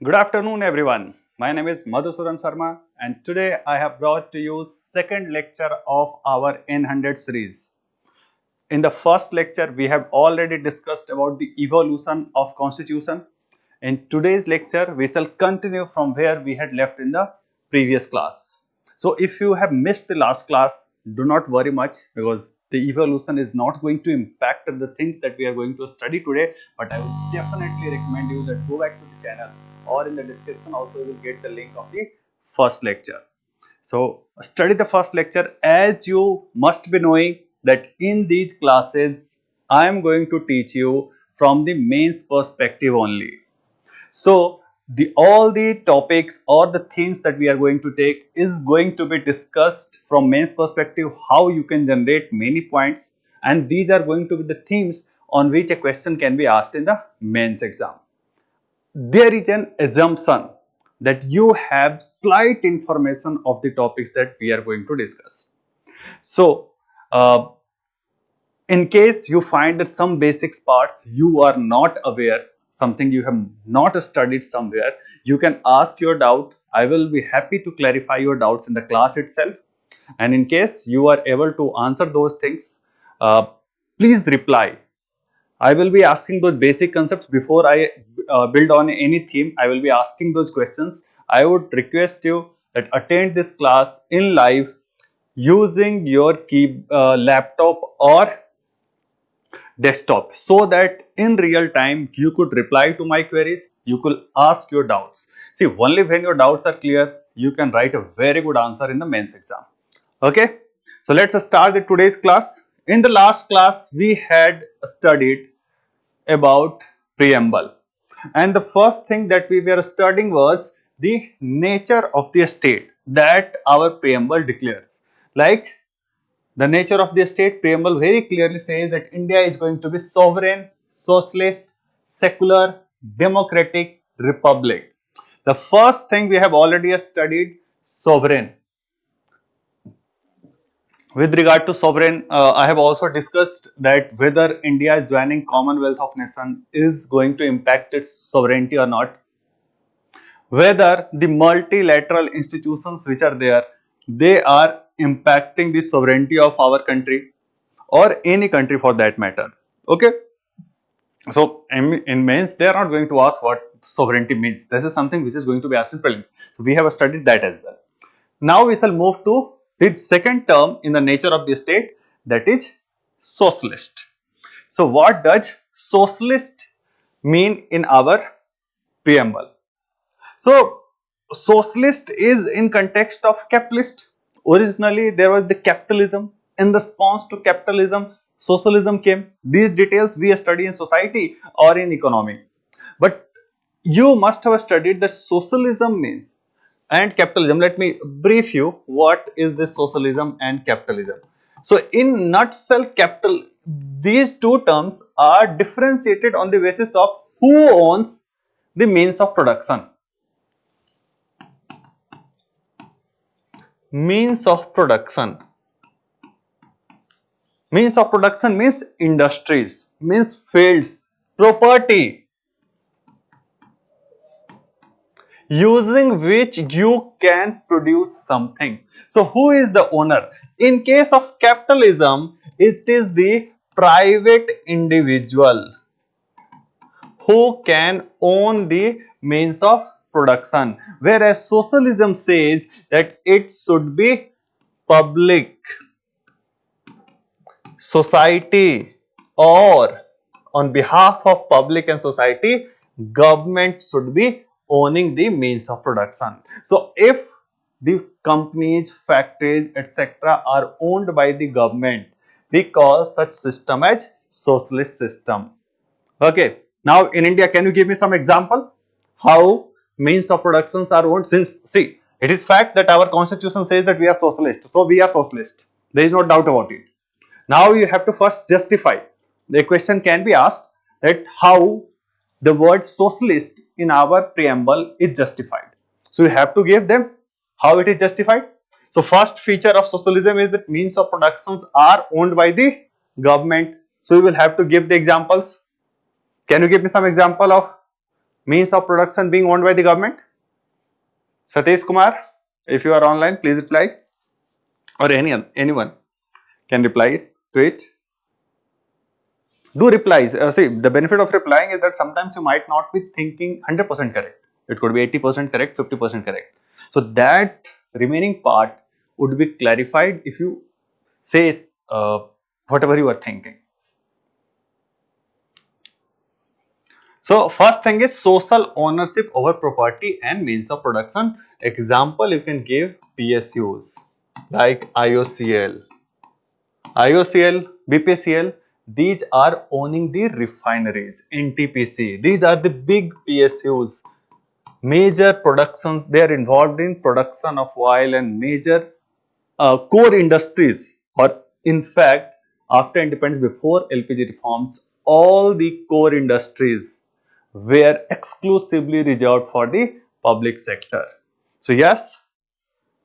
Good afternoon everyone. My name is Madhusudan Sarma and today I have brought to you second lecture of our N100 series. In the first lecture we have already discussed about the evolution of constitution. In today's lecture we shall continue from where we had left in the previous class. So if you have missed the last class, do not worry much because the evolution is not going to impact the things that we are going to study today, but I would definitely recommend you that go back to the channel or in the description also you will get the link of the first lecture. So study the first lecture. As you must be knowing that in these classes I am going to teach you from the mains perspective only. So all the topics or the themes that we are going to take is going to be discussed from mains perspective, how you can generate many points, and these are going to be the themes on which a question can be asked in the mains exam. There is an assumption that you have slight information of the topics that we are going to discuss. So in case you find that some basics parts you are not aware, something you have not studied somewhere, you can ask your doubt. I will be happy to clarify your doubts in the class itself. And in case you are able to answer those things, please reply. I will be asking those basic concepts before I build on any theme. I will be asking those questions. I would request you that attend this class in live using your laptop or desktop, so that in real time you could reply to my queries, you could ask your doubts. See, only when your doubts are clear, you can write a very good answer in the mains exam. Okay, so let's start the today's class. In the last class, we had studied about preamble, and the first thing that we were studying was the nature of the state that our preamble declares. Like, the nature of the state, preamble very clearly says that India is going to be sovereign, socialist, secular, democratic republic. The first thing we have already studied, sovereign. With regard to sovereign, I have also discussed that whether India joining Commonwealth of Nations is going to impact its sovereignty or not. Whether the multilateral institutions which are there, they are impacting the sovereignty of our country or any country for that matter. Okay, so in mains they are not going to ask what sovereignty means. This is something which is going to be asked in prelims, so we have studied that as well. Now we shall move to the second term in the nature of the state, that is socialist. So what does socialist mean in our preamble? So socialist is in context of capitalist. Originally there was the capitalism. In response to capitalism, socialism came. These details we study in society or in economy. But you must have studied that socialism means and capitalism. Let me brief you what is this socialism and capitalism. So in nutshell, these two terms are differentiated on the basis of who owns the means of production. Means of production. Means of production means industries, means fields, property, using which you can produce something. So who is the owner? In case of capitalism, it is the private individual who can own the means of production, whereas socialism says that it should be public, society, or on behalf of public and society, government should be owning the means of production. So if the companies, factories, etc. are owned by the government, we call such system as socialist system. Okay, now in India, can you give me some example how means of productions are owned? Since, see, it is fact that our constitution says that we are socialist, so we are socialist, there is no doubt about it. Now you have to first justify. The question can be asked that how the word socialist in our preamble is justified. So you have to give them how it is justified. So first feature of socialism is that means of productions are owned by the government. So you will have to give the examples. Can you give me some example of means of production being owned by the government? Satish Kumar, if you are online, please reply, or anyone can reply to it. Do replies. See, the benefit of replying is that sometimes you might not be thinking 100% correct. It could be 80% correct, 50% correct. So that remaining part would be clarified if you say whatever you are thinking. So first thing is social ownership over property and means of production. Example, you can give PSUs like IOCL, BPCL. These are owning the refineries. NTPC. These are the big PSUs. Major productions. They are involved in production of oil and major core industries. Or in fact, after independence, before LPG reforms, all the core industries were exclusively reserved for the public sector. So yes,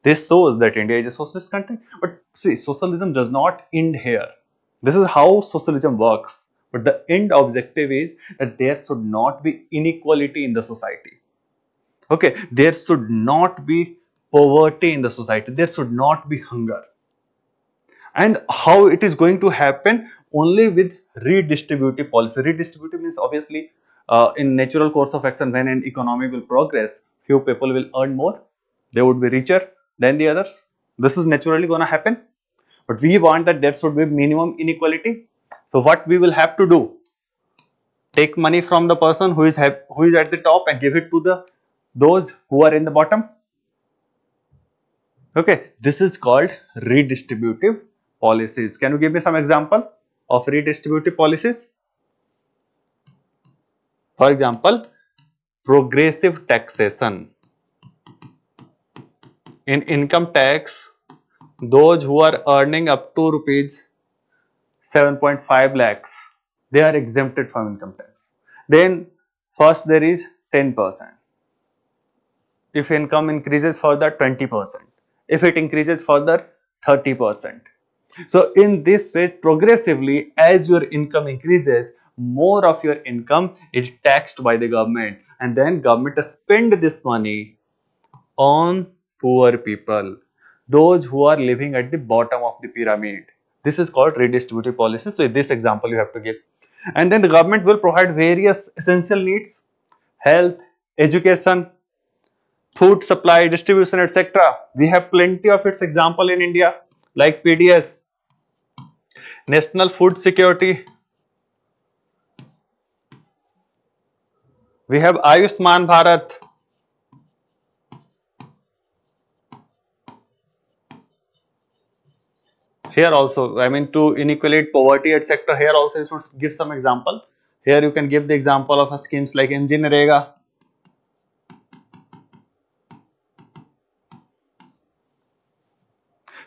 this shows that India is a socialist country. But see, socialism does not end here. This is how socialism works. But the end objective is that there should not be inequality in the society. Okay, there should not be poverty in the society. There should not be hunger. And how it is going to happen? Only with redistributive policy. Redistributive means obviously in natural course of action, when an economy will progress, few people will earn more, they would be richer than the others. This is naturally going to happen, but we want that there should be minimum inequality. So what we will have to do, take money from the person who is at the top and give it to those who are in the bottom. Okay, this is called redistributive policies. Can you give me some example of redistributive policies? For example, progressive taxation. In income tax, those who are earning up to rupees 7.5 lakhs, they are exempted from income tax. Then first there is 10%. If income increases further, 20%. If it increases further, 30%. So in this way, progressively, as your income increases, more of your income is taxed by the government, and then government spend this money on poor people, those who are living at the bottom of the pyramid. This is called redistributive policy. So this example you have to give. And then the government will provide various essential needs: health, education, food supply, distribution, etc. We have plenty of its example in India, like PDS, National Food Security. We have Ayushman Bharat. Here also, I mean, to inequality, poverty, etc. Here also you should give some example. Here you can give the example of schemes like MG Narega.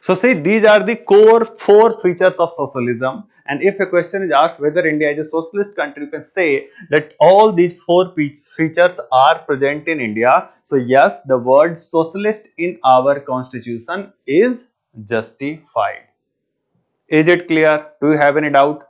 So see, these are the core 4 features of socialism. And if a question is asked whether India is a socialist country, you can say that all these 4 features are present in India. So yes, the word socialist in our constitution is justified. Is it clear? Do you have any doubt?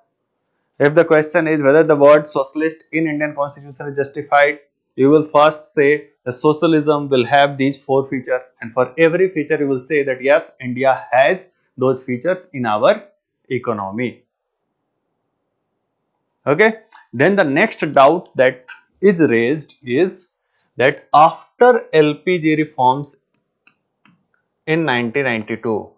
If the question is whether the word socialist in Indian constitution is justified, you will first say the socialism will have these 4 features, and for every feature you will say that yes, India has those features in our economy. Okay. Then the next doubt that is raised is that after LPG reforms in 1992,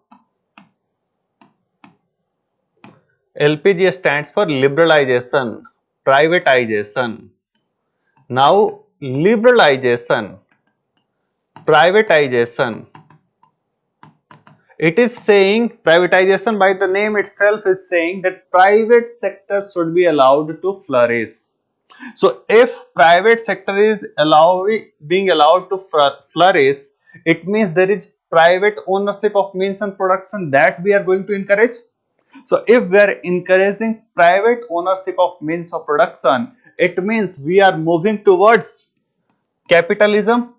LPG stands for liberalization, privatization. Now, liberalization, privatization, it is saying, privatization by the name itself is saying that private sector should be allowed to flourish. So, if private sector is being allowed to flourish, it means there is private ownership of means and production that we are going to encourage. So if we are encouraging private ownership of means of production, it means we are moving towards capitalism.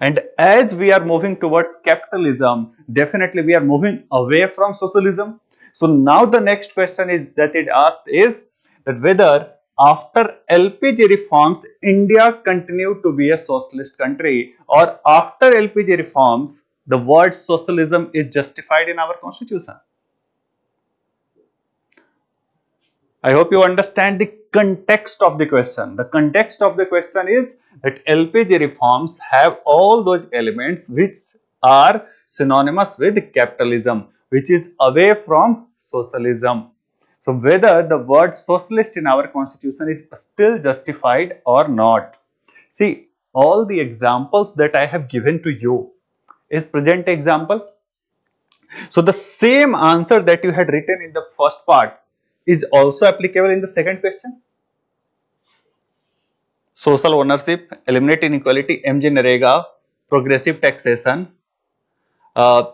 And as we are moving towards capitalism, definitely we are moving away from socialism. So now the next question is that it asked is that whether after LPG reforms, India continued to be a socialist country, or after LPG reforms, the word socialism is justified in our constitution? I hope you understand the context of the question. The context of the question is that LPG reforms have all those elements which are synonymous with capitalism, which is away from socialism. So whether the word socialist in our constitution is still justified or not. See, all the examples that I have given to you is present example. So the same answer that you had written in the first part is also applicable in the second question. Social ownership, eliminate inequality, MG Narega, progressive taxation, uh,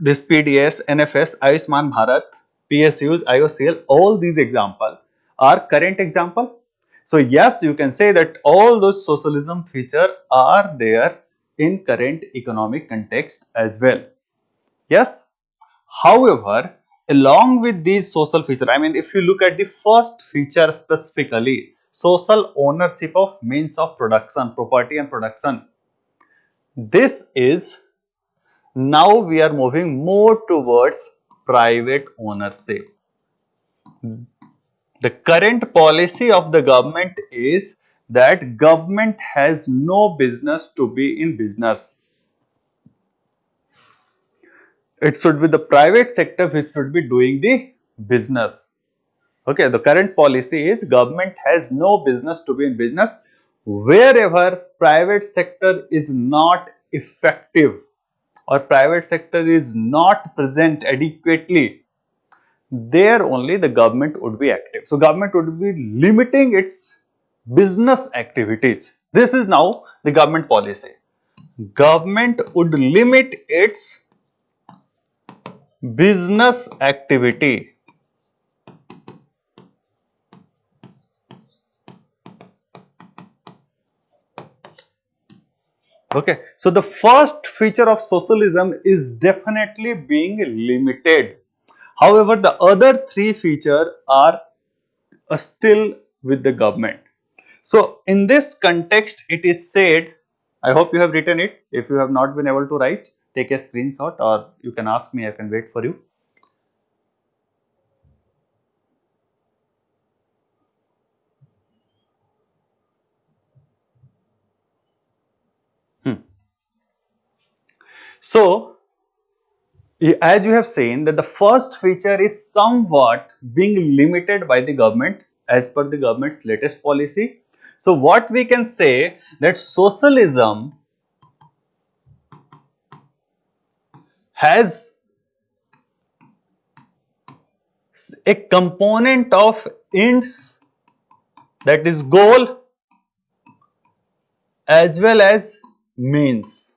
this PDS, NFS, Ayushman Bharat, PSUs, IOCL, all these examples are current example. So yes, you can say that all those socialism features are there in current economic context as well. Yes. However, along with these social features, I mean, if you look at the first feature specifically, social ownership of means of production, property and production, this is, now we are moving more towards private ownership. The current policy of the government is that government has no business to be in business. It should be the private sector which should be doing the business. Okay, the current policy is government has no business to be in business. Wherever private sector is not effective or private sector is not present adequately, there only the government would be active. So government would be limiting its business activities. This is now the government policy. Government would limit its business activity. Okay, so the first feature of socialism is definitely being limited. However, the other three features are still with the government. So, in this context, it is said, I hope you have written it. If you have not been able to write, take a screenshot or you can ask me, I can wait for you. So, as you have seen that the first feature is somewhat being limited by the government as per the government's latest policy. So what we can say that socialism has a component of ends, that is goal, as well as means.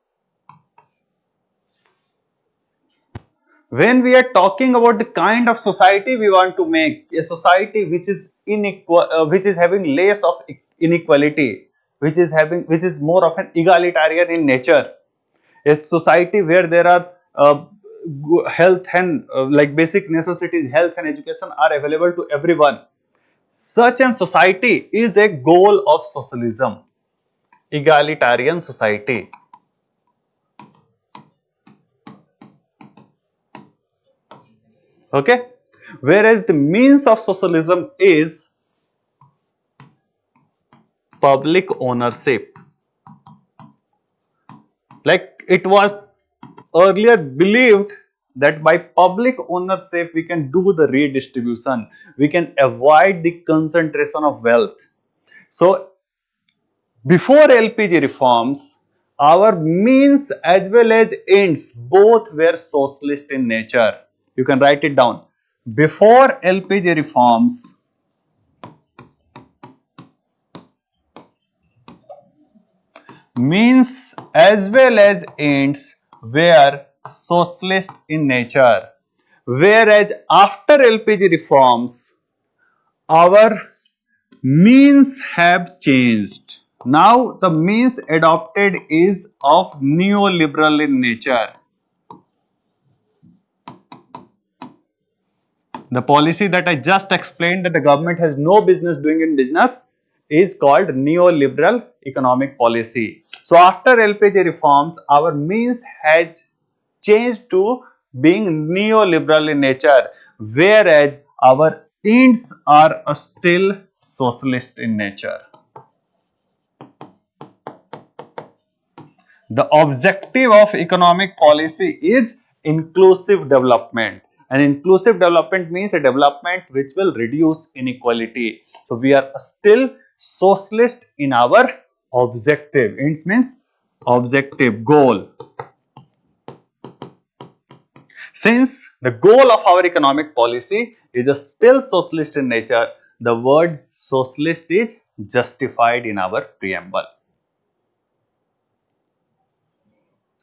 When we are talking about the kind of society we want to make, a society which is which is having layers of inequality, which is more of an egalitarian in nature, a society where there are health and like basic necessities, health and education are available to everyone. Such a society is a goal of socialism, egalitarian society. Okay, whereas the means of socialism is public ownership. Like it was earlier believed that by public ownership we can do the redistribution, we can avoid the concentration of wealth. So before LPG reforms, our means as well as ends both were socialist in nature. You can write it down. Before LPG reforms, means as well as ends were socialist in nature. Whereas after LPG reforms, our means have changed. Now the means adopted is of neoliberal in nature. The policy that I just explained that the government has no business doing in business is called neoliberal economic policy. So after LPG reforms, our means has changed to being neoliberal in nature, whereas our ends are still socialist in nature. The objective of economic policy is inclusive development. And inclusive development means a development which will reduce inequality. So we are still socialist in our objective. Ends means objective, goal. Since the goal of our economic policy is still socialist in nature, the word socialist is justified in our preamble.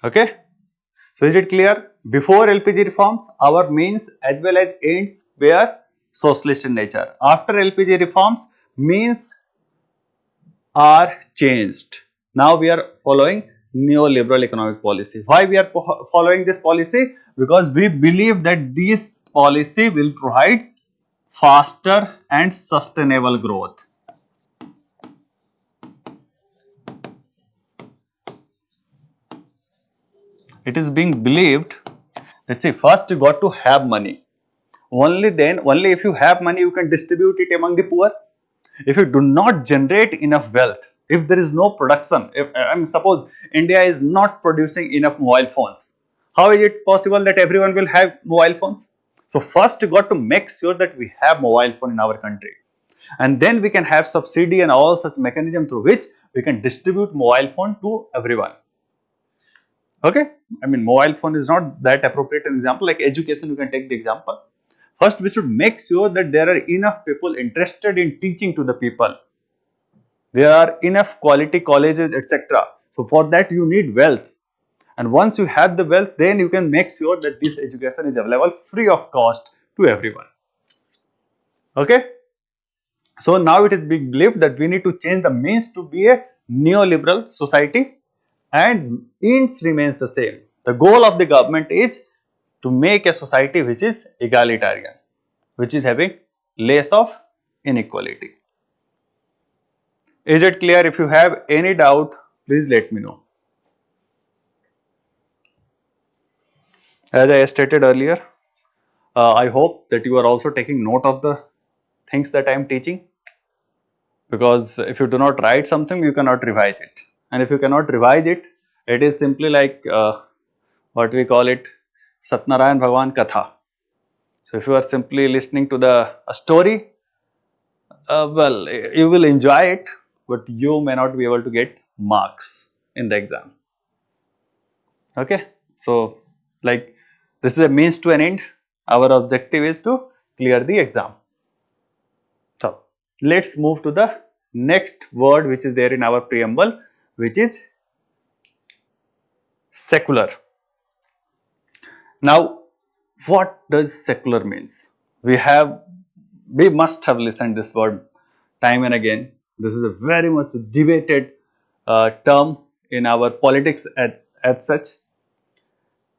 Okay. So is it clear? Before LPG reforms, our means as well as ends were socialist in nature. After LPG reforms, means are changed. Now we are following neoliberal economic policy. Why we are following this policy? Because we believe that this policy will provide faster and sustainable growth. It is being believed that, see, first you got to have money. Only then, only if you have money, you can distribute it among the poor. If you do not generate enough wealth, if there is no production, if I mean, suppose India is not producing enough mobile phones, how is it possible that everyone will have mobile phones? So first you got to make sure that we have mobile phone in our country, and then we can have subsidy and all such mechanism through which we can distribute mobile phone to everyone. Okay, I mean, mobile phone is not that appropriate an example. Like education, you can take the example. First, we should make sure that there are enough people interested in teaching to the people. There are enough quality colleges, etc. So for that you need wealth, and once you have the wealth, then you can make sure that this education is available free of cost to everyone. Okay. So now it is being believed that we need to change the means to be a neoliberal society, and ends remains the same. The goal of the government is to make a society which is egalitarian, which is having less of inequality. Is it clear? If you have any doubt, please let me know. As I stated earlier, I hope that you are also taking note of the things that I am teaching, because if you do not write something, you cannot revise it, and if you cannot revise it, it is simply like what we call it, Satnarayan Bhagwan Katha. So if you are simply listening to the story, well, you will enjoy it, but you may not be able to get marks in the exam. Okay. So like, this is a means to an end. Our objective is to clear the exam. So let's move to the next word which is there in our preamble, which is secular. Now, what does secular means? We must have listened this word time and again. This is a very much debated term in our politics as such.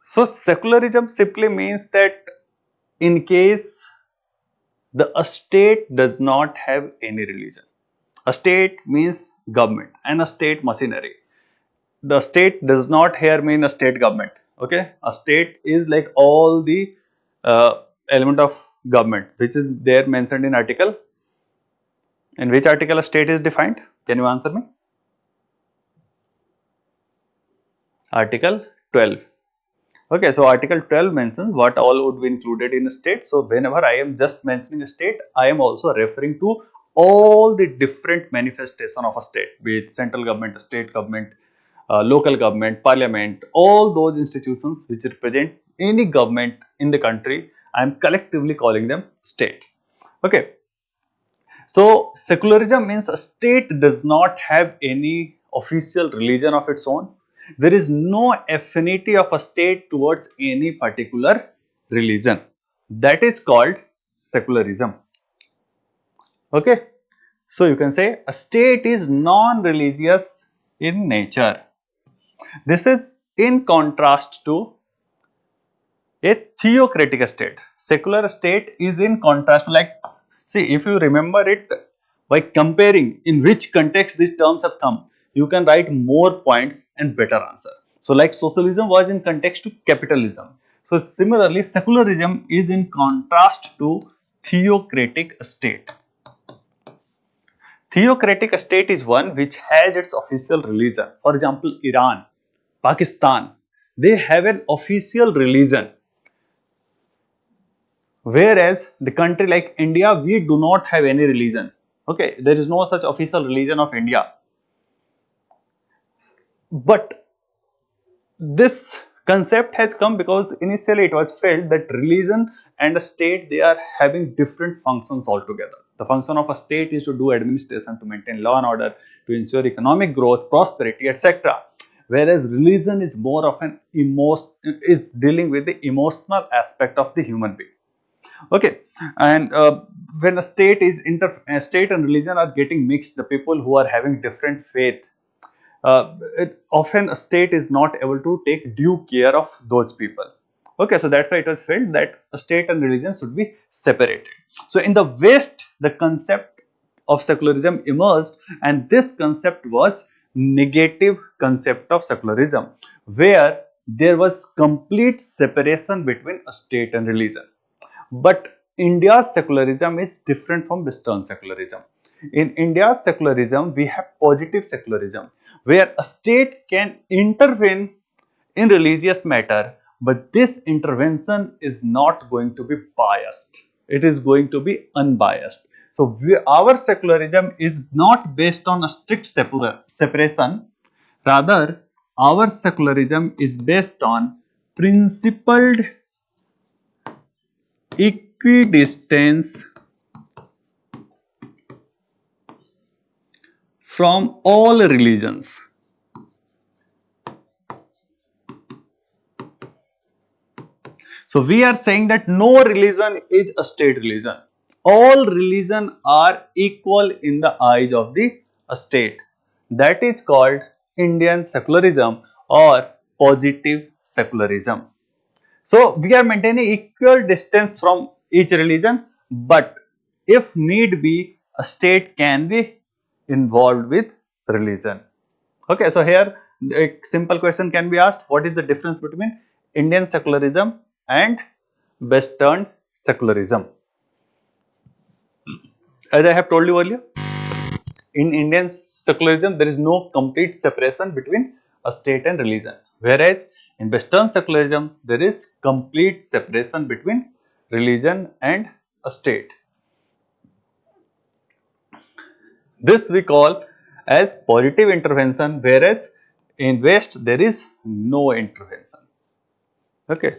So secularism simply means that in case the state does not have any religion. A state means government and a state machinery. The state does not here mean a state government. Okay, a state is like all the element of government which is there mentioned in article. In which article a state is defined? Can you answer me? Article 12. Okay, so article 12 mentions what all would be included in a state. So whenever I am just mentioning a state, I am also referring to all the different manifestation of a state, be it central government, state government, local government, parliament, all those institutions which represent any government in the country. I am collectively calling them state. Okay. So secularism means a state does not have any official religion of its own. There is no affinity of a state towards any particular religion. That is called secularism. Okay. So you can say a state is non-religious in nature. This is in contrast to A theocratic state. Secular state is in contrast, like, see, if you remember it by comparing in which context these terms have come, you can write more points and better answer. So like socialism was in context to capitalism. So similarly, secularism is in contrast to theocratic state. Theocratic state is one which has its official religion. For example, Iran, Pakistan, they have an official religion. Whereas the country like India, we do not have any religion. Okay, there is no such official religion of India. But this concept has come because initially it was felt that religion and a state, they are having different functions altogether. The function of a state is to do administration, to maintain law and order, to ensure economic growth, prosperity, etc. Whereas religion is more of an is dealing with the emotional aspect of the human being. Okay, and when a state is state and religion are getting mixed, the people who are having different faith, often a state is not able to take due care of those people. Okay, so that's why it was felt that a state and religion should be separated. So in the West, the concept of secularism emerged, and this concept was negative concept of secularism, where there was complete separation between a state and religion. But India's secularism is different from Western secularism. In India's secularism, we have positive secularism, where a state can intervene in religious matter, but this intervention is not going to be biased. It is going to be unbiased. So our secularism is not based on a strict separation. Rather, our secularism is based on principled equidistance from all religions. So we are saying that no religion is a state religion. All religions are equal in the eyes of the state. That is called Indian secularism or positive secularism. So we are maintaining equal distance from each religion, but if need be, a state can be involved with religion. Okay, so here a simple question can be asked: what is the difference between Indian secularism and Western secularism? As I have told you earlier, in Indian secularism, there is no complete separation between a state and religion. Whereas in Western secularism, there is complete separation between religion and a state. This we call as positive intervention, whereas in West, there is no intervention. Okay.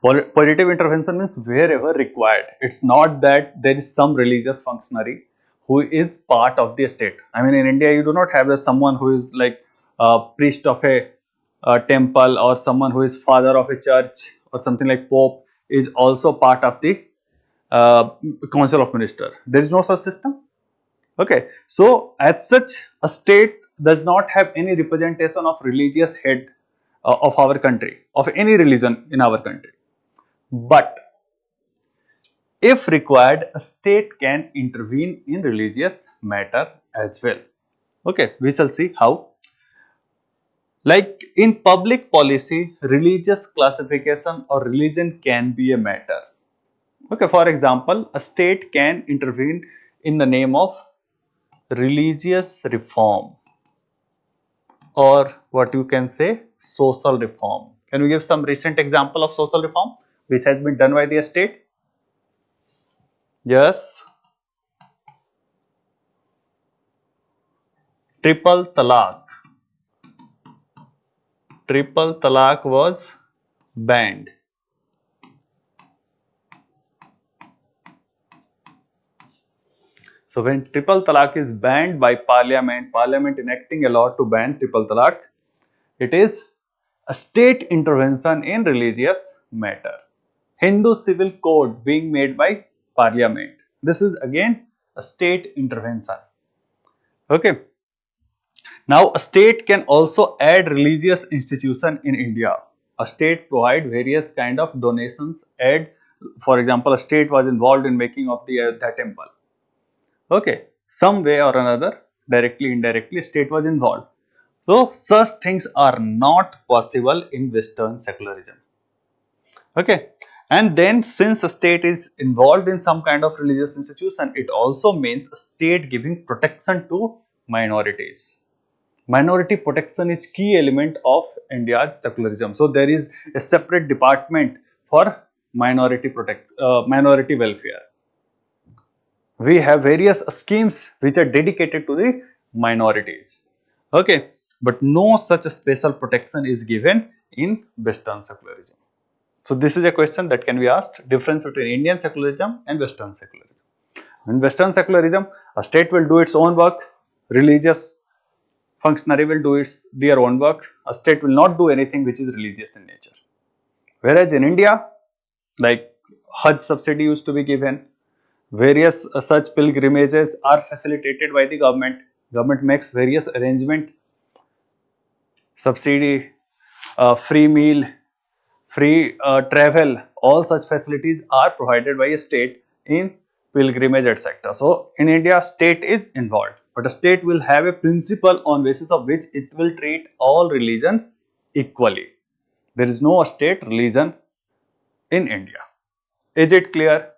Positive intervention means wherever required. It's not that there is some religious functionary who is part of the state. I mean, in India, you do not have someone who is like a priest of a temple, or someone who is father of a church, or something like Pope is also part of the Council of Ministers. There is no such system. Okay, so as such, a state does not have any representation of religious head of our country, of any religion in our country. But if required, a state can intervene in religious matter as well. Okay, we shall see how. Like in public policy, religious classification or religion can be a matter. Okay, for example, a state can intervene in the name of religious reform, or what you can say, social reform. Can we give some recent example of social reform which has been done by the state? Yes. Triple talaq. Triple talaq was banned. So when triple talaq is banned by parliament enacting a law to ban triple talaq, it is a state intervention in religious matter. Hindu civil code being made by parliament. This is again a state intervention. Okay. Now, a state can also add religious institution in India. a state provide various kind of donations, aid. For example, a state was involved in making of the Ayodhya temple. Okay, some way or another, directly, indirectly, state was involved. So such things are not possible in Western secularism. Okay, and then since a state is involved in some kind of religious institution, it also means a state giving protection to minorities. Minority protection is key element of India's secularism. So there is a separate department for minority welfare. We have various schemes which are dedicated to the minorities. Okay, but no such special protection is given in Western secularism. So this is a question that can be asked: difference between Indian secularism and Western secularism. In Western secularism, a state will do its own work, religious functionary will do their own work, a state will not do anything which is religious in nature. Whereas in India, like Hajj subsidy used to be given, various such pilgrimages are facilitated by the government. Government makes various arrangement, subsidy, free meal, free travel, all such facilities are provided by a state in pilgrimage, etc. So in India, state is involved, but a state will have a principle on basis of which it will treat all religion equally. There is no state religion in India. Is it clear?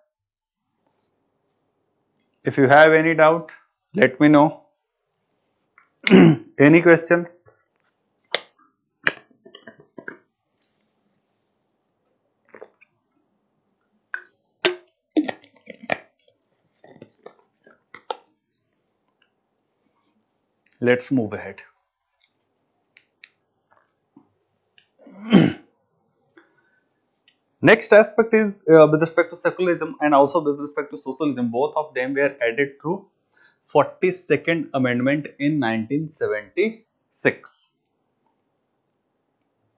If you have any doubt, let me know. Any question? Let's move ahead. Next aspect is with respect to secularism and also with respect to socialism. Both of them were added through 42nd Amendment in 1976.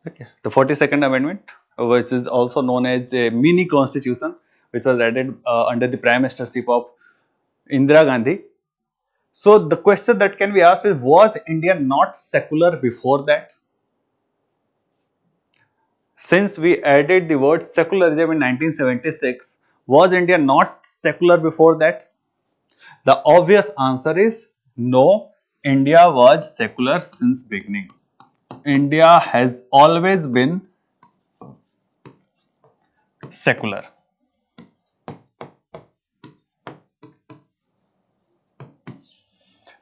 Okay, the 42nd Amendment, which is also known as a mini constitution, which was added under the prime ministership of Indira Gandhi. So the question that can be asked is, was India not secular before that? Since we added the word secularism in 1976, was India not secular before that? The obvious answer is no, India was secular since beginning. India has always been secular.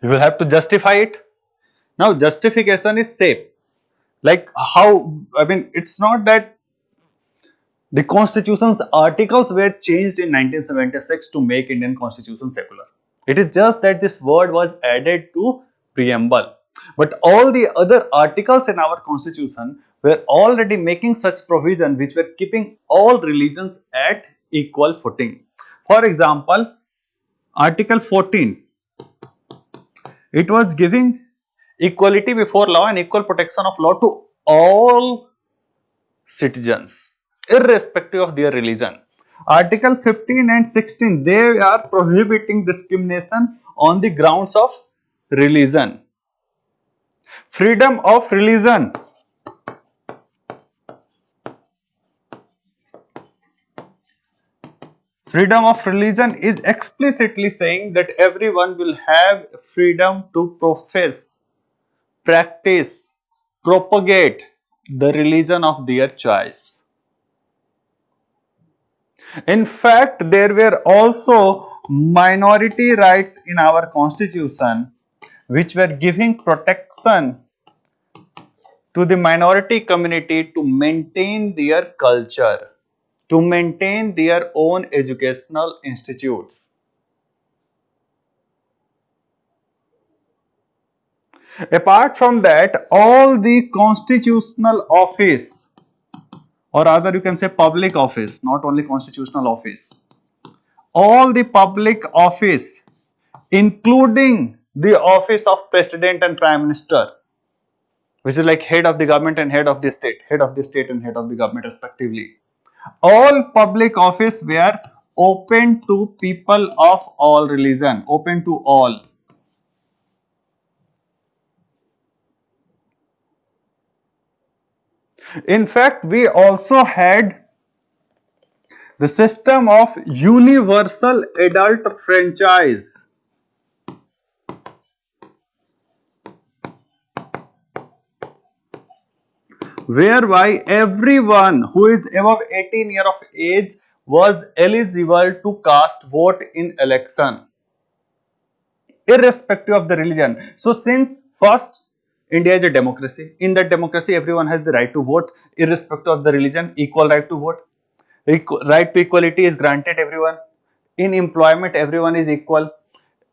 You will have to justify it. Now justification is safe. Like how, I mean, it's not that the constitution's articles were changed in 1976 to make Indian constitution secular. It is just that this word was added to preamble. But all the other articles in our constitution were already making such provision which were keeping all religions at equal footing. For example, Article 14, it was giving equality before law and equal protection of law to all citizens, irrespective of their religion. Article 15 and 16, they are prohibiting discrimination on the grounds of religion. Freedom of religion. Freedom of religion is explicitly saying that everyone will have freedom to profess, practice, propagate the religion of their choice. In fact, there were also minority rights in our constitution which were giving protection to the minority community to maintain their culture, to maintain their own educational institutes. Apart from that, all the constitutional office, or rather you can say public office, not only constitutional office, all the public office, including the office of president and prime minister, which is like head of the government and head of the state and head of the government respectively. All public office were open to people of all religion, open to all. In fact, we also had the system of universal adult franchise, whereby everyone who is above 18 years of age was eligible to cast vote in election, irrespective of the religion. So since first, India is a democracy. In that democracy, everyone has the right to vote, irrespective of the religion, equal right to vote. Right to equality is granted everyone. In employment, everyone is equal.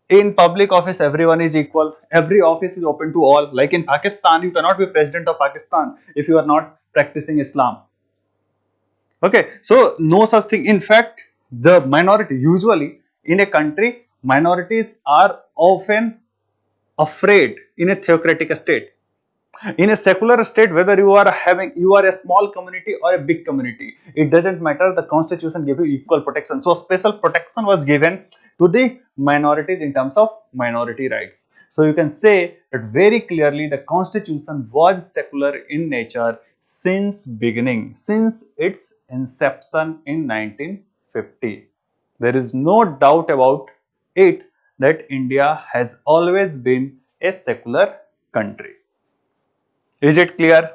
In public office, everyone is equal. Every office is open to all. Like in Pakistan, you cannot be president of Pakistan if you are not practicing Islam. Okay, so no such thing. In fact, the minority, usually in a country, minorities are often afraid in a theocratic state. In a secular state, whether you are a small community or a big community, it doesn't matter. The constitution gives you equal protection. So special protection was given to the minorities in terms of minority rights. So you can say that very clearly the constitution was secular in nature since beginning, since its inception in 1950. There is no doubt about it that India has always been a secular country. Is it clear?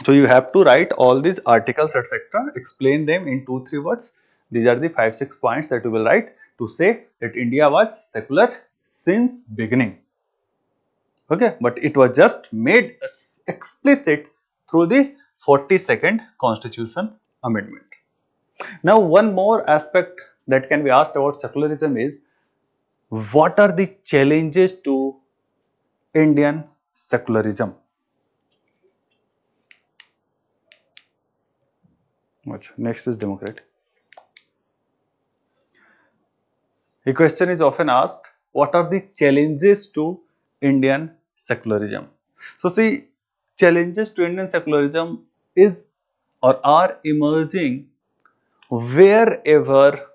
So you have to write all these articles, etc. Explain them in 2-3 words. These are the 5-6 points that you will write to say that India was secular since beginning. Okay, but it was just made explicit through the 42nd Constitution Amendment. Now, one more aspect that can be asked about secularism is, what are the challenges to Indian secularism? Next is democracy. A question is often asked, what are the challenges to Indian secularism? So see, challenges to Indian secularism is or are emerging wherever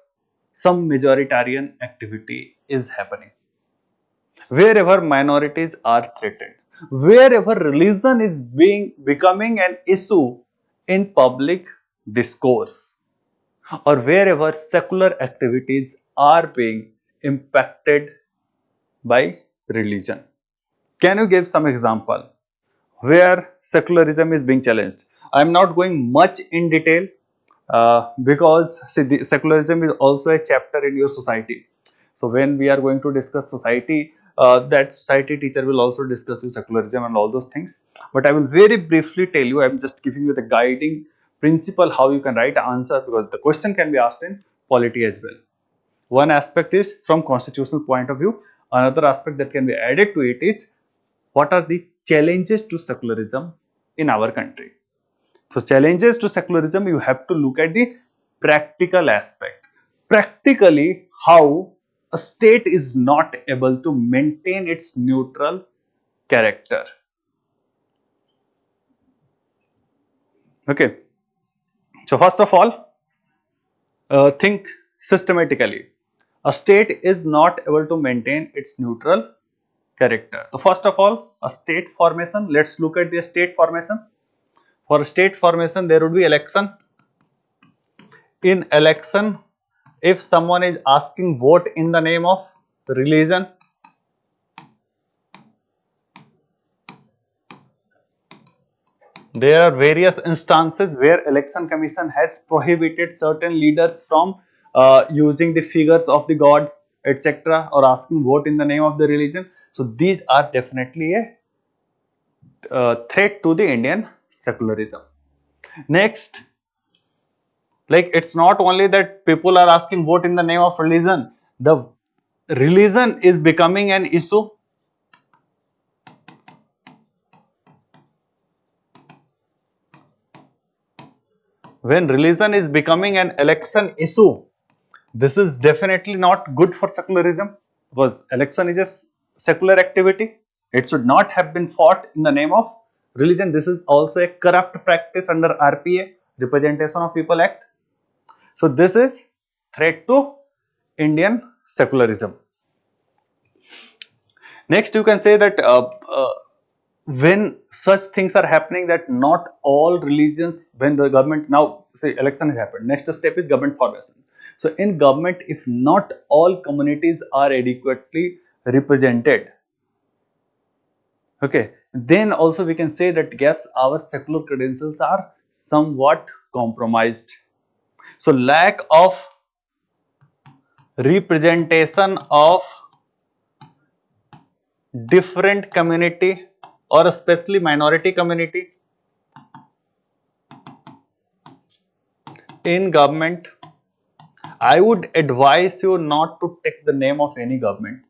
some majoritarian activity is happening, wherever minorities are threatened, wherever religion is becoming an issue in public discourse, or wherever secular activities are being impacted by religion. Can you give some example where secularism is being challenged? I am not going much in detail because see, secularism is also a chapter in your society. So when we are going to discuss society, that society teacher will also discuss you secularism and all those things. But I will very briefly tell you, I am just giving you the guiding principle how you can write an answer, because the question can be asked in polity as well. One aspect is from constitutional point of view. Another aspect that can be added to it is, what are the challenges to secularism in our country? So challenges to secularism, you have to look at the practical aspect. Practically, how a state is not able to maintain its neutral character. Okay. So first of all, think systematically. A state is not able to maintain its neutral character. So first of all, a state formation. Let's look at the state formation. For state formation, there would be election. In election, if someone is asking vote in the name of religion, there are various instances where election commission has prohibited certain leaders from using the figures of the god, etc., or asking vote in the name of the religion. So these are definitely a threat to the Indian secularism. Next, like, it's not only that people are asking vote in the name of religion, the religion is becoming an issue. When religion is becoming an election issue, this is definitely not good for secularism, because election is a secular activity. It should not have been fought in the name of religion. This is also a corrupt practice under RPA, Representation of People Act. So this is threat to Indian secularism. Next, you can say that when such things are happening, that not all religions, when the government, now say election has happened, next step is government formation. So in government, if not all communities are adequately represented, okay, then also we can say that yes, our secular credentials are somewhat compromised. So lack of representation of different community or especially minority community in government, I would advise you not to take the name of any government.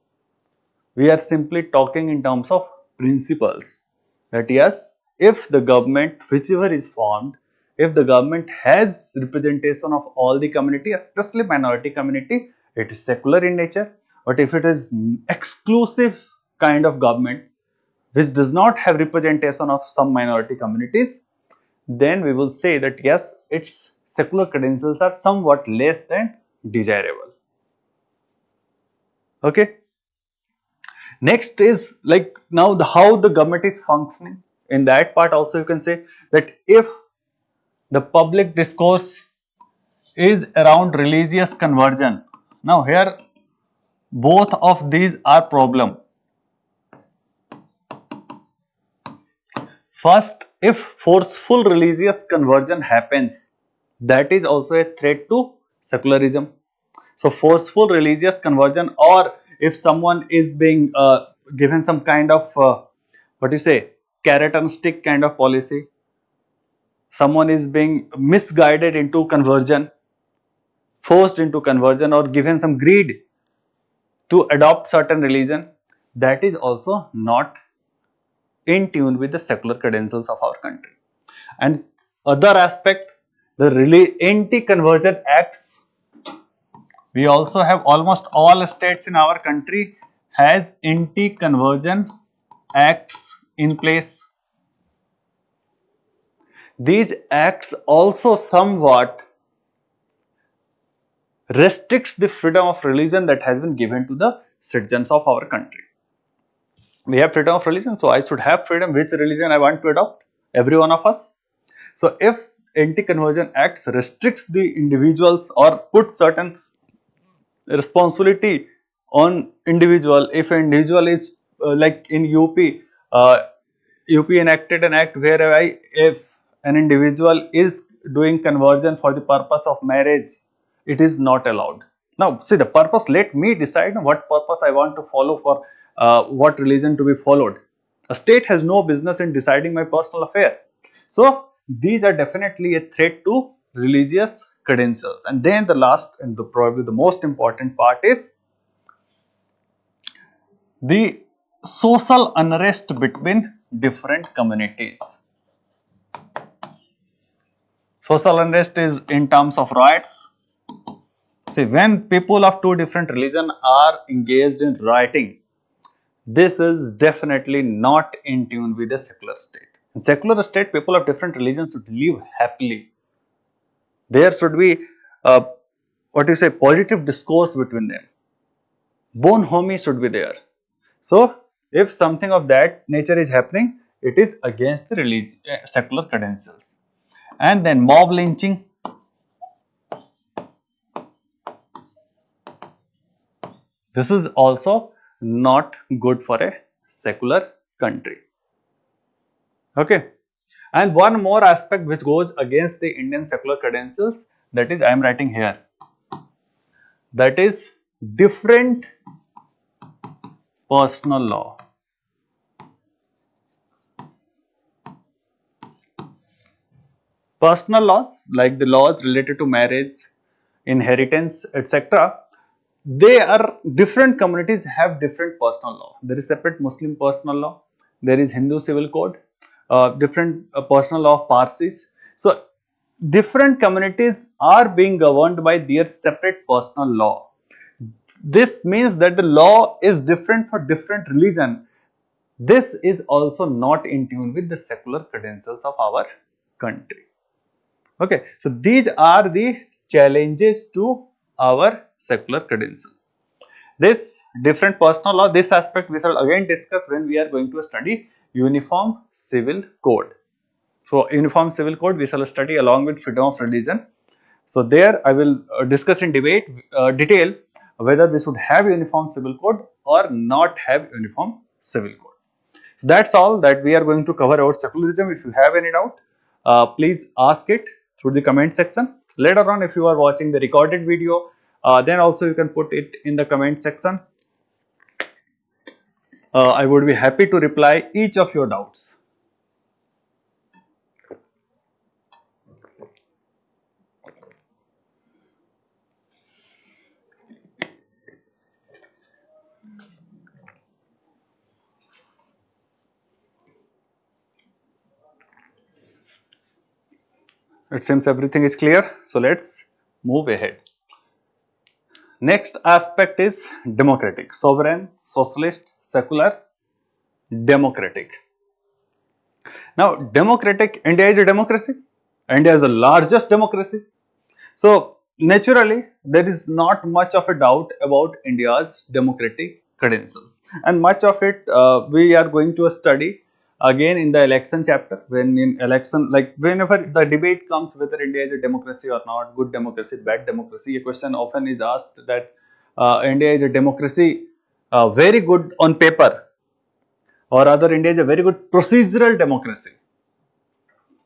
We are simply talking in terms of principles, that yes, if the government whichever is formed, if the government has representation of all the community, especially minority community, it is secular in nature. But if it is exclusive kind of government which does not have representation of some minority communities, then we will say that yes, its secular credentials are somewhat less than desirable. Okay. Next is like now how the government is functioning. In that part also you can say that if the public discourse is around religious conversion. Now here both of these are problem. First, if forceful religious conversion happens, that is also a threat to secularism. So forceful religious conversion, or if someone is being given some kind of what you say, carrot and stick kind of policy, someone is being misguided into conversion, forced into conversion, or given some greed to adopt certain religion, that is also not in tune with the secular credentials of our country. And other aspect, the anti-conversion acts, we also have almost all states in our country has anti-conversion acts in place. These acts also somewhat restricts the freedom of religion that has been given to the citizens of our country. We have freedom of religion, so I should have freedom which religion I want to adopt, every one of us. So if anti-conversion acts restricts the individuals or put certain responsibility on individual, if an individual is like in UP, UP enacted an act whereby if an individual is doing conversion for the purpose of marriage, it is not allowed. Now see the purpose, let me decide what purpose I want to follow, for what religion to be followed. A state has no business in deciding my personal affair. So these are definitely a threat to religious credentials. And then the last and probably the most important part is the social unrest between different communities. Social unrest is in terms of riots. See, when people of two different religions are engaged in rioting, this is definitely not in tune with the secular state. In secular state, people of different religions should live happily. There should be what you say, positive discourse between them. Bonhomie should be there. So if something of that nature is happening, it is against the secular credentials. And then mob lynching. This is also not good for a secular country. Okay. And one more aspect which goes against the Indian secular credentials, that is I am writing here, that is different personal law. Personal laws like the laws related to marriage, inheritance, etc. They are different communities have different personal law. There is separate Muslim personal law, there is Hindu civil code, different personal law of Parsis. So different communities are being governed by their separate personal law. This means that the law is different for different religion. This is also not in tune with the secular credentials of our country. Okay, so these are the challenges to our secular credentials. This different personal law, this aspect we shall again discuss when we are going to study Uniform Civil Code. So, Uniform Civil Code we shall study along with freedom of religion. So, there I will discuss in detail whether we should have Uniform Civil Code or not have Uniform Civil Code. That's all that we are going to cover about secularism. If you have any doubt, please ask it through the comment section. Later on, if you are watching the recorded video, then also you can put it in the comment section. I would be happy to reply each of your doubts. It seems everything is clear. So let's move ahead. Next aspect is democratic, sovereign, socialist, secular, democratic. Now, democratic, India is a democracy. India is the largest democracy. So, naturally, there is not much of a doubt about India's democratic credentials, and much of it we are going to study again in the election chapter. When in election, like whenever the debate comes whether India is a democracy or not, good democracy, bad democracy, a question often is asked that India is a democracy, very good on paper, or rather India is a very good procedural democracy,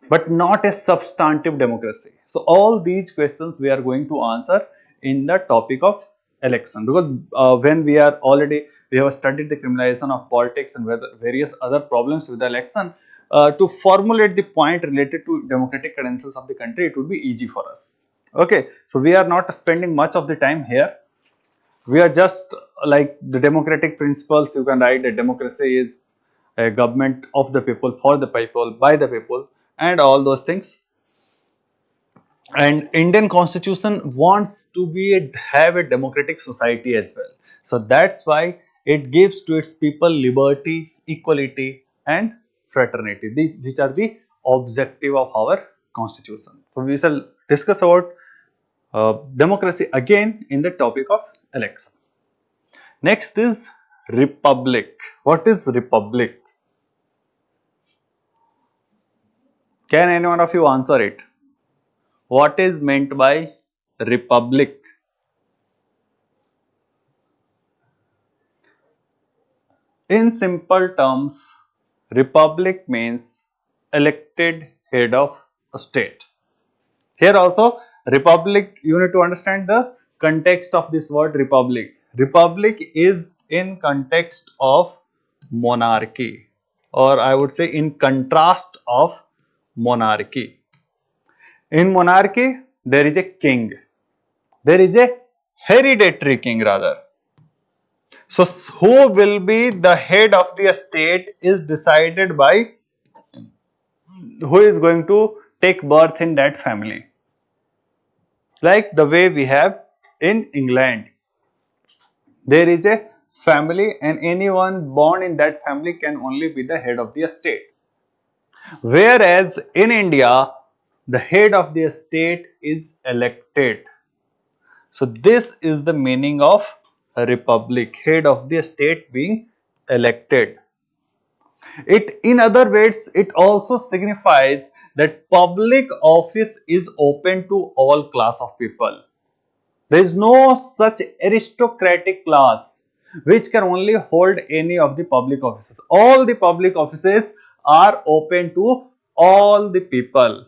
but not a substantive democracy. So, all these questions we are going to answer in the topic of election, because when we have studied the criminalization of politics and various other problems with the election, to formulate the point related to democratic credentials of the country, it would be easy for us. Okay, so we are not spending much of the time here. We are just like the democratic principles. You can write that democracy is a government of the people, for the people, by the people, and all those things. And Indian constitution wants to have a democratic society as well. So that's why it gives to its people liberty, equality, and fraternity. Which are the objective of our constitution. So we shall discuss about democracy again in the topic of election. Next is republic. What is republic? Can any one of you answer it? What is meant by republic? In simple terms, republic means elected head of a state. Here also, republic, you need to understand the context of this word republic. Republic is in context of monarchy, or I would say in contrast of monarchy. In monarchy, there is a king. There is a hereditary king rather. So, who will be the head of the state is decided by who is going to take birth in that family. Like the way we have in England. There is a family and anyone born in that family can only be the head of the state. Whereas in India, the head of the state is elected. So, this is the meaning of a republic, head of the state being elected. In other words, it also signifies that public office is open to all class of people. There is no such aristocratic class which can only hold any of the public offices. All the public offices are open to all the people.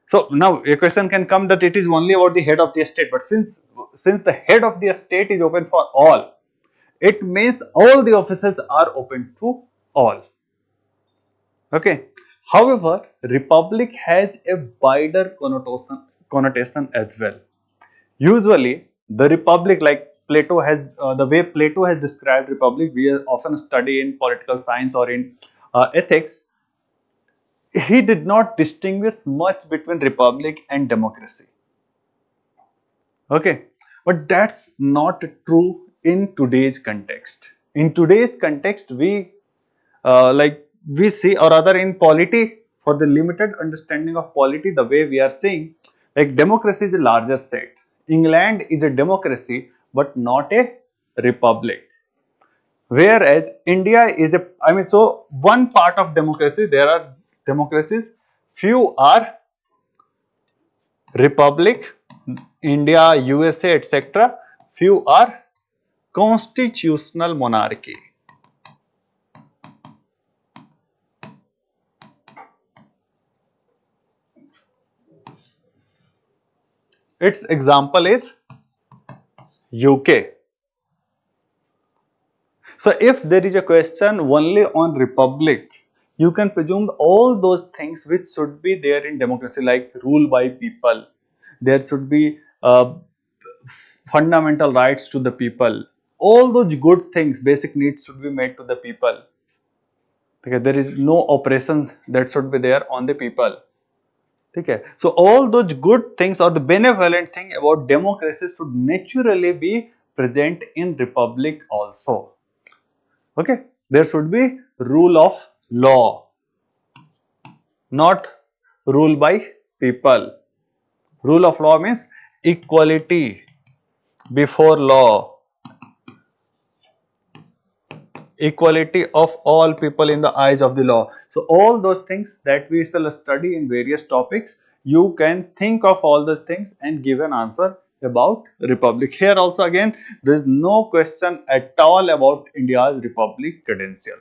So now a question can come that it is only about the head of the state, but since the head of the state is open for all, it means all the offices are open to all. Okay. However, republic has a wider connotation as well. Usually, the republic, like Plato has, the way Plato has described republic, we often study in political science or in ethics. He did not distinguish much between republic and democracy. Okay, but that's not true in today's context. In today's context, we see, or rather in polity, for the limited understanding of polity, the way we are seeing, like democracy is a larger set. England is a democracy but not a republic. Whereas India is a, I mean, so one part of democracy, there are democracies, few are republic, India, USA, etc. Few are constitutional monarchy. Its example is UK. So if there is a question only on republic, you can presume all those things which should be there in democracy, like rule by people. There should be fundamental rights to the people. All those good things, basic needs should be made to the people. Okay, there is no oppression that should be there on the people. Okay, so all those good things or the benevolent thing about democracy should naturally be present in republic also. Okay, there should be rule of law, not rule by people. Rule of law means equality before law, equality of all people in the eyes of the law. So all those things that we shall study in various topics, you can think of all those things and give an answer about republic. Here also again, there is no question at all about India's republic credential.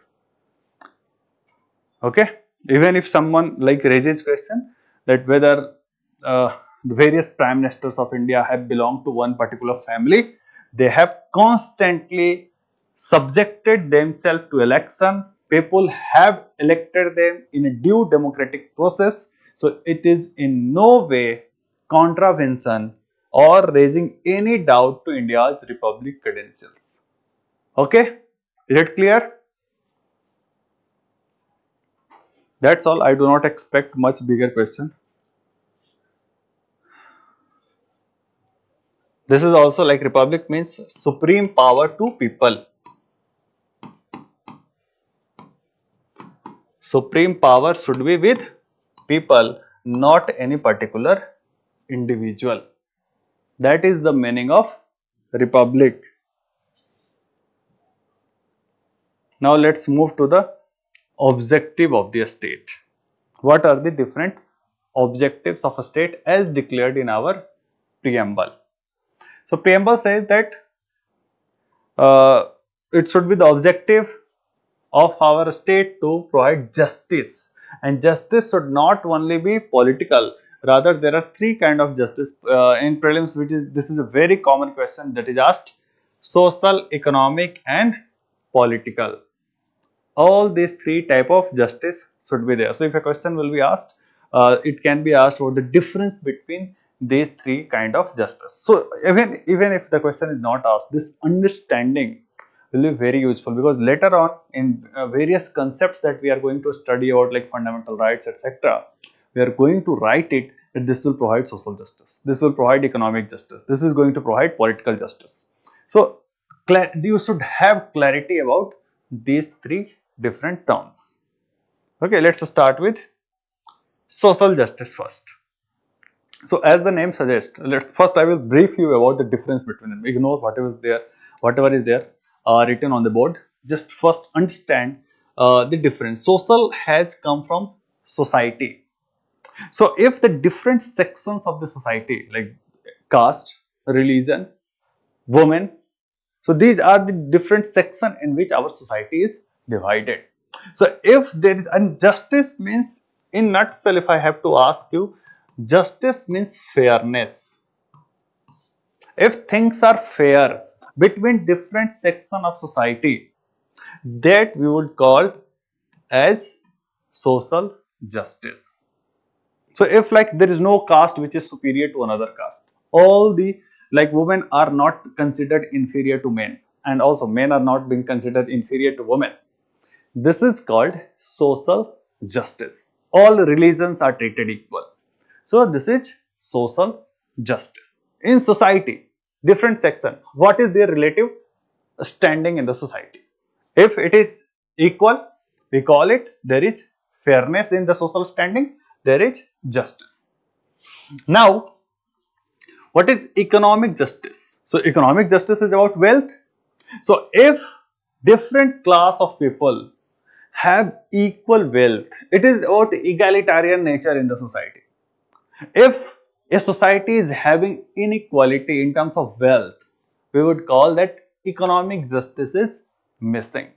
Okay, even if someone like raises question that whether the various prime ministers of India have belonged to one particular family, they have constantly subjected themselves to election, people have elected them in a due democratic process, so it is in no way contravention or raising any doubt to India's republic credentials. Okay, is it clear? That's all. I do not expect much bigger question. This is also like republic means supreme power to people. Supreme power should be with people, not any particular individual. That is the meaning of republic. Now let's move to the objective of the state. What are the different objectives of a state as declared in our preamble? So preamble says that it should be the objective of our state to provide justice, and justice should not only be political, rather there are three kind of justice in prelims, which is, this is a very common question that is asked: social, economic and political. All these three type of justice should be there. So if a question will be asked, it can be asked about the difference between these three kind of justice. So even if the question is not asked, this understanding will be very useful, because later on in various concepts that we are going to study about, like fundamental rights, etc., we are going to write it that this will provide social justice, this will provide economic justice, this is going to provide political justice. So you should have clarity about these three different terms. Okay, let's start with social justice first. So as the name suggests, I will brief you about the difference between them. Ignore whatever is there written on the board. Just first understand the difference. Social has come from society. So if the different sections of the society, like caste, religion, women, so these are the different sections in which our society is divided. So if there is, and justice means, in nutshell, if I have to ask you, justice means fairness. If things are fair between different sections of society, that we would call as social justice. So if like there is no caste which is superior to another caste, all the, like women are not considered inferior to men, and also men are not being considered inferior to women. This is called social justice. All religions are treated equal. So this is social justice. In society, different section, what is their relative standing in the society? If it is equal, we call it, there is fairness in the social standing, there is justice. Now, what is economic justice? So economic justice is about wealth. So if different class of people have equal wealth. It is about egalitarian nature in the society. If a society is having inequality in terms of wealth, we would call that economic justice is missing.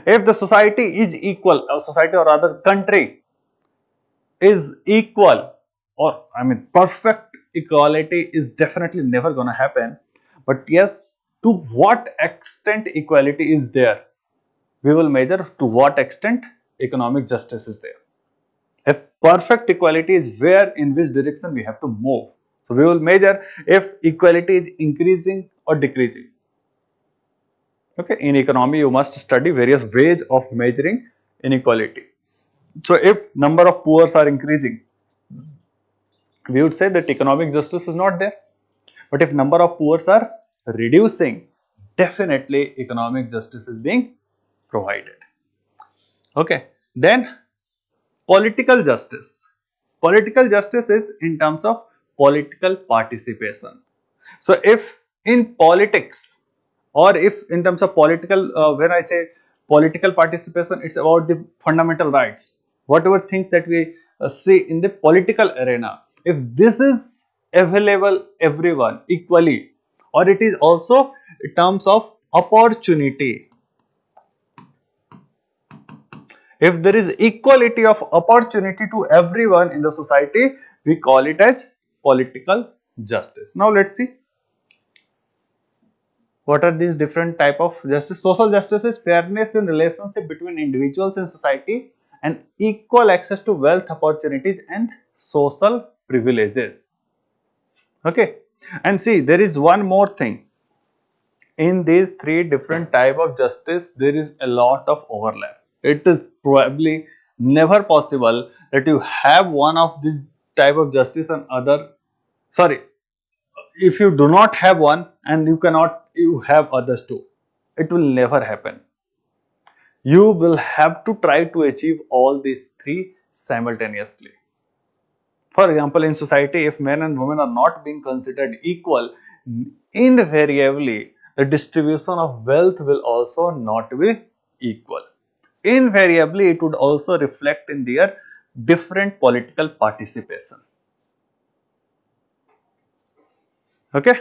If the society is equal, a society or rather country is equal, or I mean perfect equality is definitely never going to happen. But yes, to what extent equality is there, we will measure to what extent economic justice is there. If perfect equality is where in which direction we have to move. So we will measure if equality is increasing or decreasing. Okay, in economy you must study various ways of measuring inequality. So if number of poor are increasing, we would say that economic justice is not there. But if number of poor are reducing, definitely economic justice is being provided. Okay, then political justice. Political justice is in terms of political participation. So if in politics, or if in terms of political, when I say political participation, it's about the fundamental rights, whatever things that we see in the political arena. If this is available everyone equally, or it is also in terms of opportunity. If there is equality of opportunity to everyone in the society, we call it as political justice. Now let's see what are these different type of justice. Social justice is fairness in relationship between individuals in society and equal access to wealth, opportunities and social privileges. Okay, and see, there is one more thing. In these three different type of justice, there is a lot of overlap. It is probably never possible that you have one of these type of justice and other, sorry, if you do not have one and you have others too, it will never happen. You will have to try to achieve all these three simultaneously. For example, in society, if men and women are not being considered equal, invariably the distribution of wealth will also not be equal. Invariably, it would also reflect in their different political participation. Okay?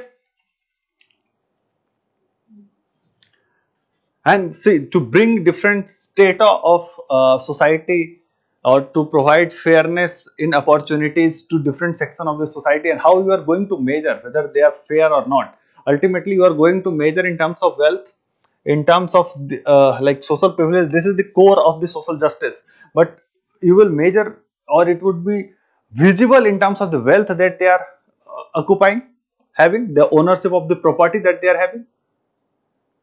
And see, to bring different strata of society, or to provide fairness in opportunities to different section of the society, and how you are going to measure whether they are fair or not. Ultimately, you are going to measure in terms of wealth, in terms of the, like social privilege. This is the core of the social justice. But you will measure, or it would be visible in terms of the wealth that they are occupying, having the ownership of the property that they are having.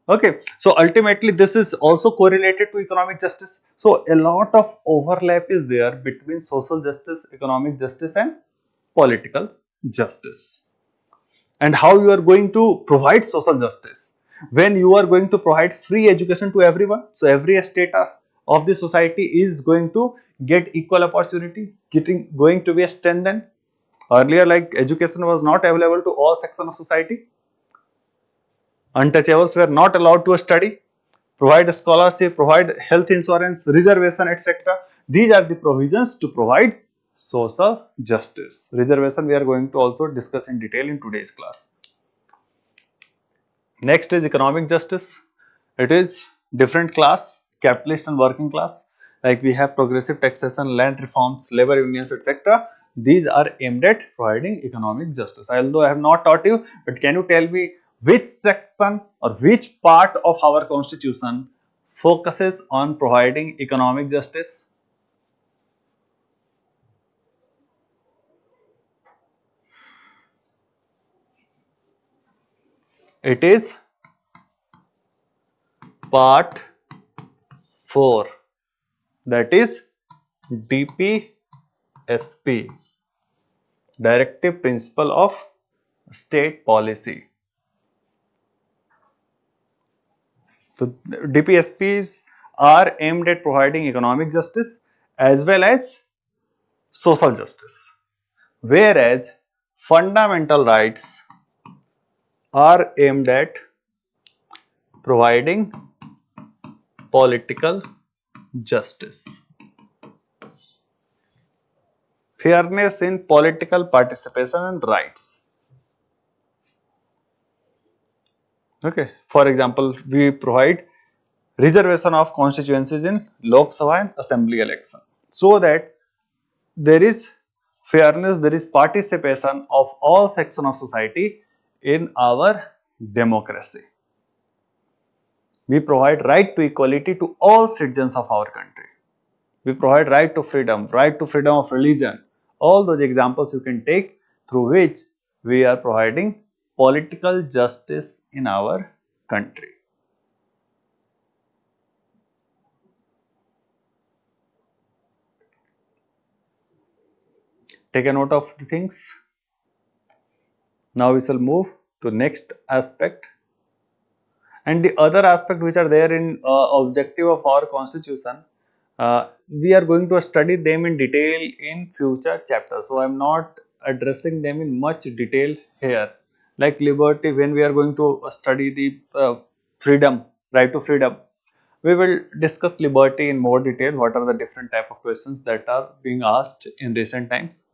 Okay, so ultimately this is also correlated to economic justice. So a lot of overlap is there between social justice, economic justice and political justice. And how you are going to provide social justice? When you are going to provide free education to everyone, so every strata of the society is going to get equal opportunity, going to be strengthened. Earlier, like, education was not available to all sections of society. Untouchables were not allowed to study, provide scholarship, provide health insurance, reservation, etc. These are the provisions to provide social justice. Reservation we are going to also discuss in detail in today's class. Next is economic justice. It is different class, capitalist and working class. Like we have progressive taxation, land reforms, labor unions, etc. These are aimed at providing economic justice. Although I have not taught you, but can you tell me which section or which part of our constitution focuses on providing economic justice? It is part 4, that is DPSP, Directive Principle of State Policy. So DPSPs are aimed at providing economic justice as well as social justice, whereas fundamental rights are aimed at providing political justice. Fairness in political participation and rights. Okay, for example, we provide reservation of constituencies in Lok Sabha and Assembly election, so that there is fairness, there is participation of all sections of society in our democracy. We provide right to equality to all citizens of our country. We provide right to freedom of religion. All those examples you can take through which we are providing political justice in our country. Take a note of the things. Now we shall move to next aspect. And the other aspect which are there in objective of our constitution, we are going to study them in detail in future chapters. So I am not addressing them in much detail here. Like liberty, when we are going to study the freedom, right to freedom, we will discuss liberty in more detail. What are the different type of questions that are being asked in recent times.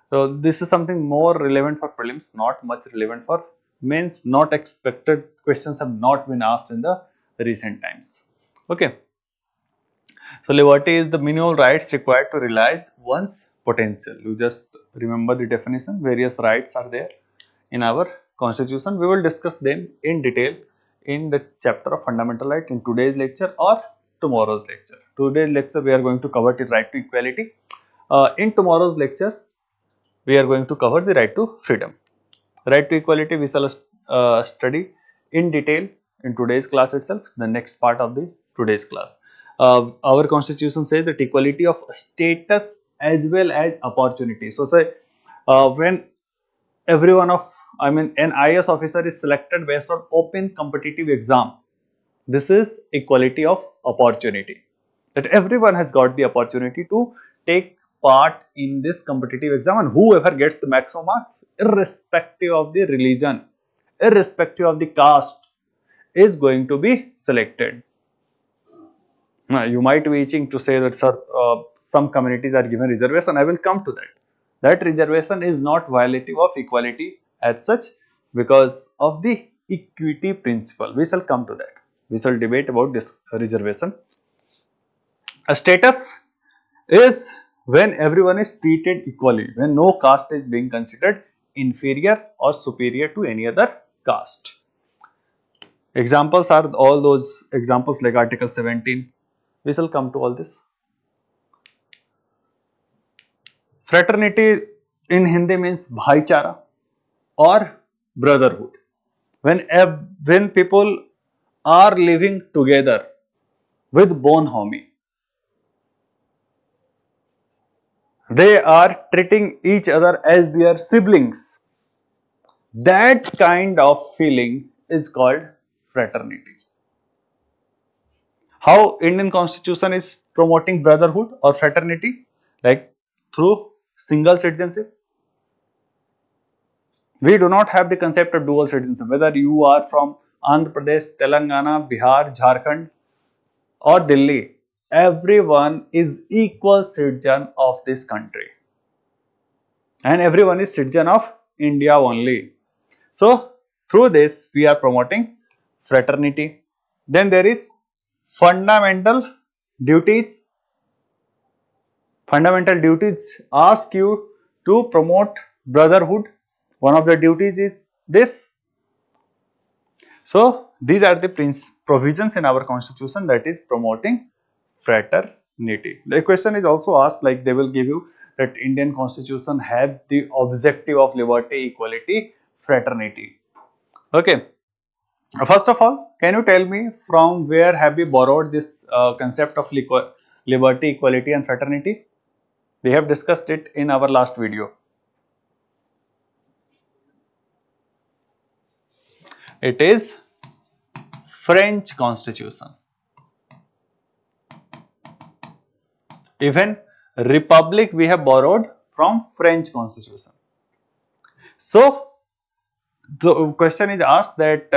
So this is something more relevant for prelims, not much relevant for mains. Not expected questions have not been asked in the recent times. Okay. So liberty is the minimal rights required to realize one's potential. You just remember the definition. Various rights are there in our constitution. We will discuss them in detail in the chapter of fundamental right in today's lecture or tomorrow's lecture. Today's lecture we are going to cover the right to equality. In tomorrow's lecture we are going to cover the right to freedom. Right to equality we shall study in detail in today's class itself, the next part of the today's class. Our constitution says that equality of status as well as opportunity. So say when everyone of an IAS officer is selected based on open competitive exam, this is equality of opportunity, that everyone has got the opportunity to take part in this competitive exam, and whoever gets the maximum marks, irrespective of the religion, irrespective of the caste, is going to be selected. Now, you might be itching to say that sir, some communities are given reservation. I will come to that. That reservation is not violative of equality as such because of the equity principle. We shall come to that. We shall debate about this reservation. A status is when everyone is treated equally, when no caste is being considered inferior or superior to any other caste. Examples are all those examples like Article 17. We shall come to all this. Fraternity in Hindi means bhaichara or brotherhood. When people are living together with bonhomie, they are treating each other as their siblings. That kind of feeling is called fraternity. How Indian constitution is promoting brotherhood or fraternity? Like through single citizenship. We do not have the concept of dual citizenship. Whether you are from Andhra Pradesh, Telangana, Bihar, Jharkhand or Delhi, everyone is equal citizen of this country. And everyone is citizen of India only. So, through this we are promoting fraternity. Then there is fundamental duties. Fundamental duties ask you to promote brotherhood. One of the duties is this. So, these are the provisions in our constitution that is promoting fraternity. The question is also asked, like they will give you that Indian constitution have the objective of liberty, equality, fraternity. Okay. First of all, can you tell me from where have we borrowed this concept of liberty, equality and fraternity? We have discussed it in our last video. It is French constitution. Even republic we have borrowed from French constitution. So, the question is asked that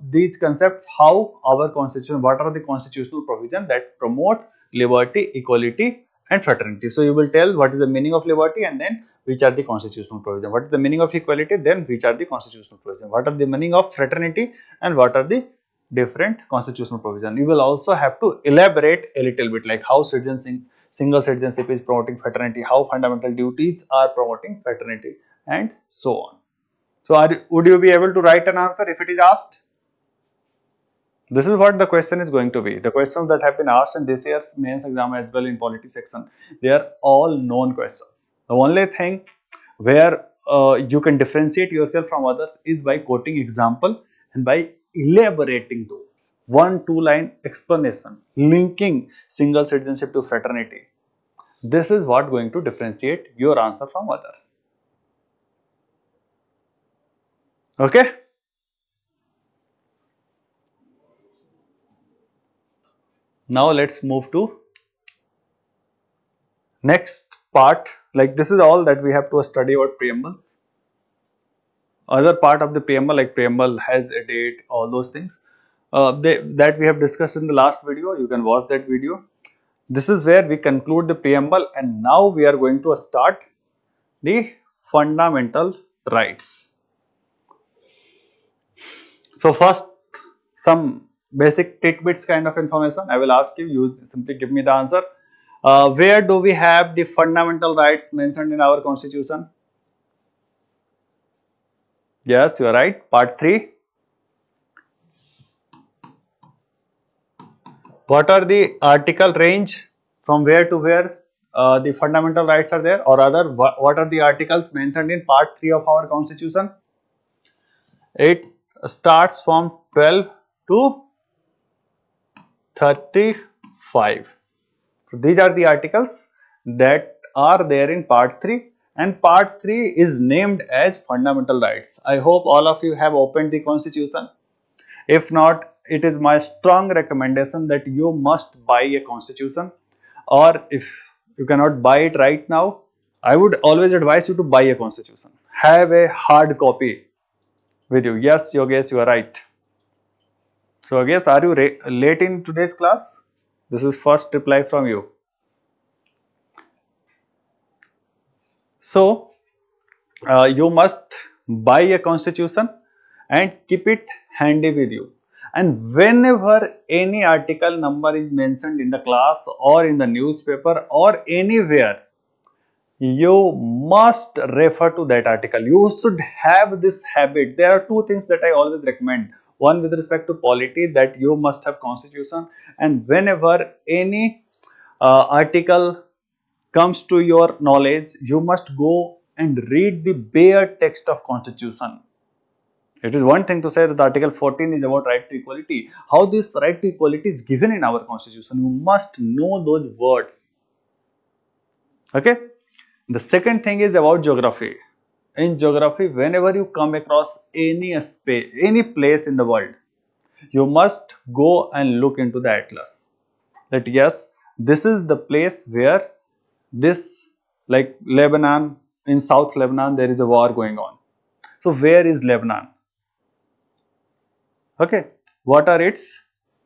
these concepts, how our constitution, what are the constitutional provisions that promote liberty, equality and fraternity. So you will tell what is the meaning of liberty and then which are the constitutional provisions. What is the meaning of equality, then which are the constitutional provisions. What are the meaning of fraternity and what are the different constitutional provisions. You will also have to elaborate a little bit, like how single citizenship is promoting fraternity, how fundamental duties are promoting fraternity and so on. So, would you be able to write an answer if it is asked? This is what the question is going to be. The questions that have been asked in this year's mains exam as well in polity section, they are all known questions. The only thing where you can differentiate yourself from others is by quoting example and by elaborating those. 1-2 line explanation linking single citizenship to fraternity. This is what going to differentiate your answer from others. Okay. Now let's move to next part. Like this is all that we have to study about preambles. Other part of the preamble, like preamble has a date, all those things that we have discussed in the last video. You can watch that video. This is where we conclude the preamble, and now we are going to start the fundamental rights. So first, some basic tidbits kind of information I will ask you. You simply give me the answer. Where do we have the fundamental rights mentioned in our constitution? Yes, you are right. Part 3. What are the article range from where to where the fundamental rights are there, or rather what are the articles mentioned in part 3 of our constitution? It starts from 12 to 35. So these are the articles that are there in part 3, and part 3 is named as fundamental rights. I hope all of you have opened the constitution. If not, it is my strong recommendation that you must buy a constitution, or if you cannot buy it right now, I would always advise you to buy a constitution. Have a hard copy with you. Yes, Yogesh, you are right. So, Yogesh, are you late in today's class? This is first reply from you. So, you must buy a constitution and keep it handy with you. And whenever any article number is mentioned in the class or in the newspaper or anywhere, you must refer to that article. You should have this habit. There are two things that I always recommend. One with respect to polity, that you must have constitution, and whenever any article comes to your knowledge, you must go and read the bare text of constitution. It is one thing to say that Article 14 is about right to equality. How this right to equality is given in our constitution, you must know those words. Okay. The second thing is about geography. In geography, whenever you come across any space, any place in the world, you must go and look into the atlas. That yes, this is the place where this, like Lebanon, in South Lebanon, there is a war going on. So where is Lebanon? Okay, what are its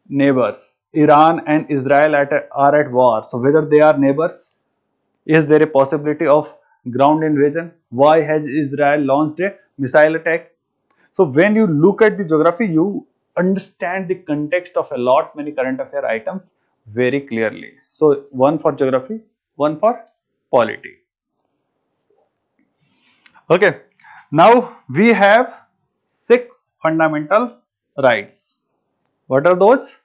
neighbors? Iran and Israel are at war. So whether they are neighbors, is there a possibility of ground invasion? Why has Israel launched a missile attack? So when you look at the geography, you understand the context of a lot many current affair items very clearly. So one for geography, one for polity. Okay, now we have 6 fundamental rights. What are those?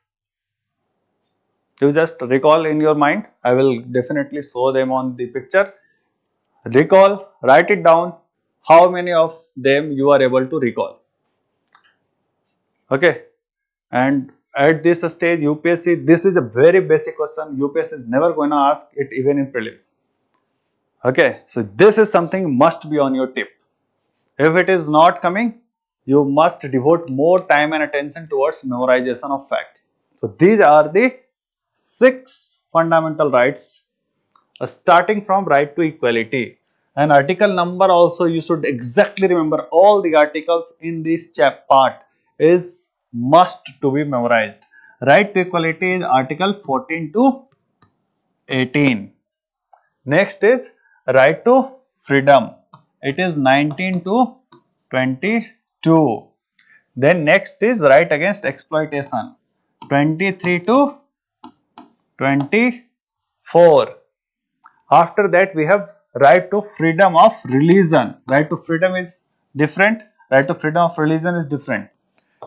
You just recall in your mind. I will definitely show them on the picture. Recall, write it down. How many of them you are able to recall? Okay, and at this stage, UPSC, this is a very basic question. UPSC is never going to ask it even in prelims. Okay, so this is something must be on your tip. If it is not coming, you must devote more time and attention towards memorization of facts. So these are the 6 fundamental rights, starting from right to equality. And article number also you should exactly remember. All the articles in this part is must to be memorized. Right to equality is article 14 to 18. Next is right to freedom. It is 19 to 22. Then next is right against exploitation. 23 to 24. After that we have right to freedom of religion. Right to freedom is different. Right to freedom of religion is different.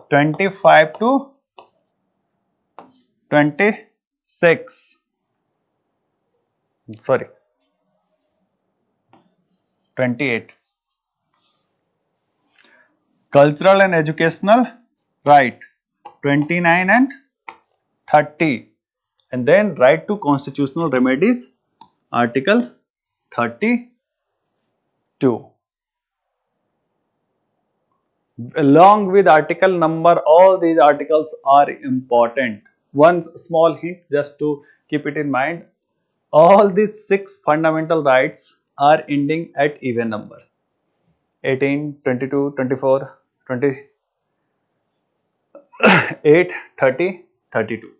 25 to 26. Sorry, 28. Cultural and educational right 29 and 30. And then right to constitutional remedies article 32. Along with article number, all these articles are important. One small hint just to keep it in mind, all these 6 fundamental rights are ending at even number. 18, 22, 24, 28, 30, 32.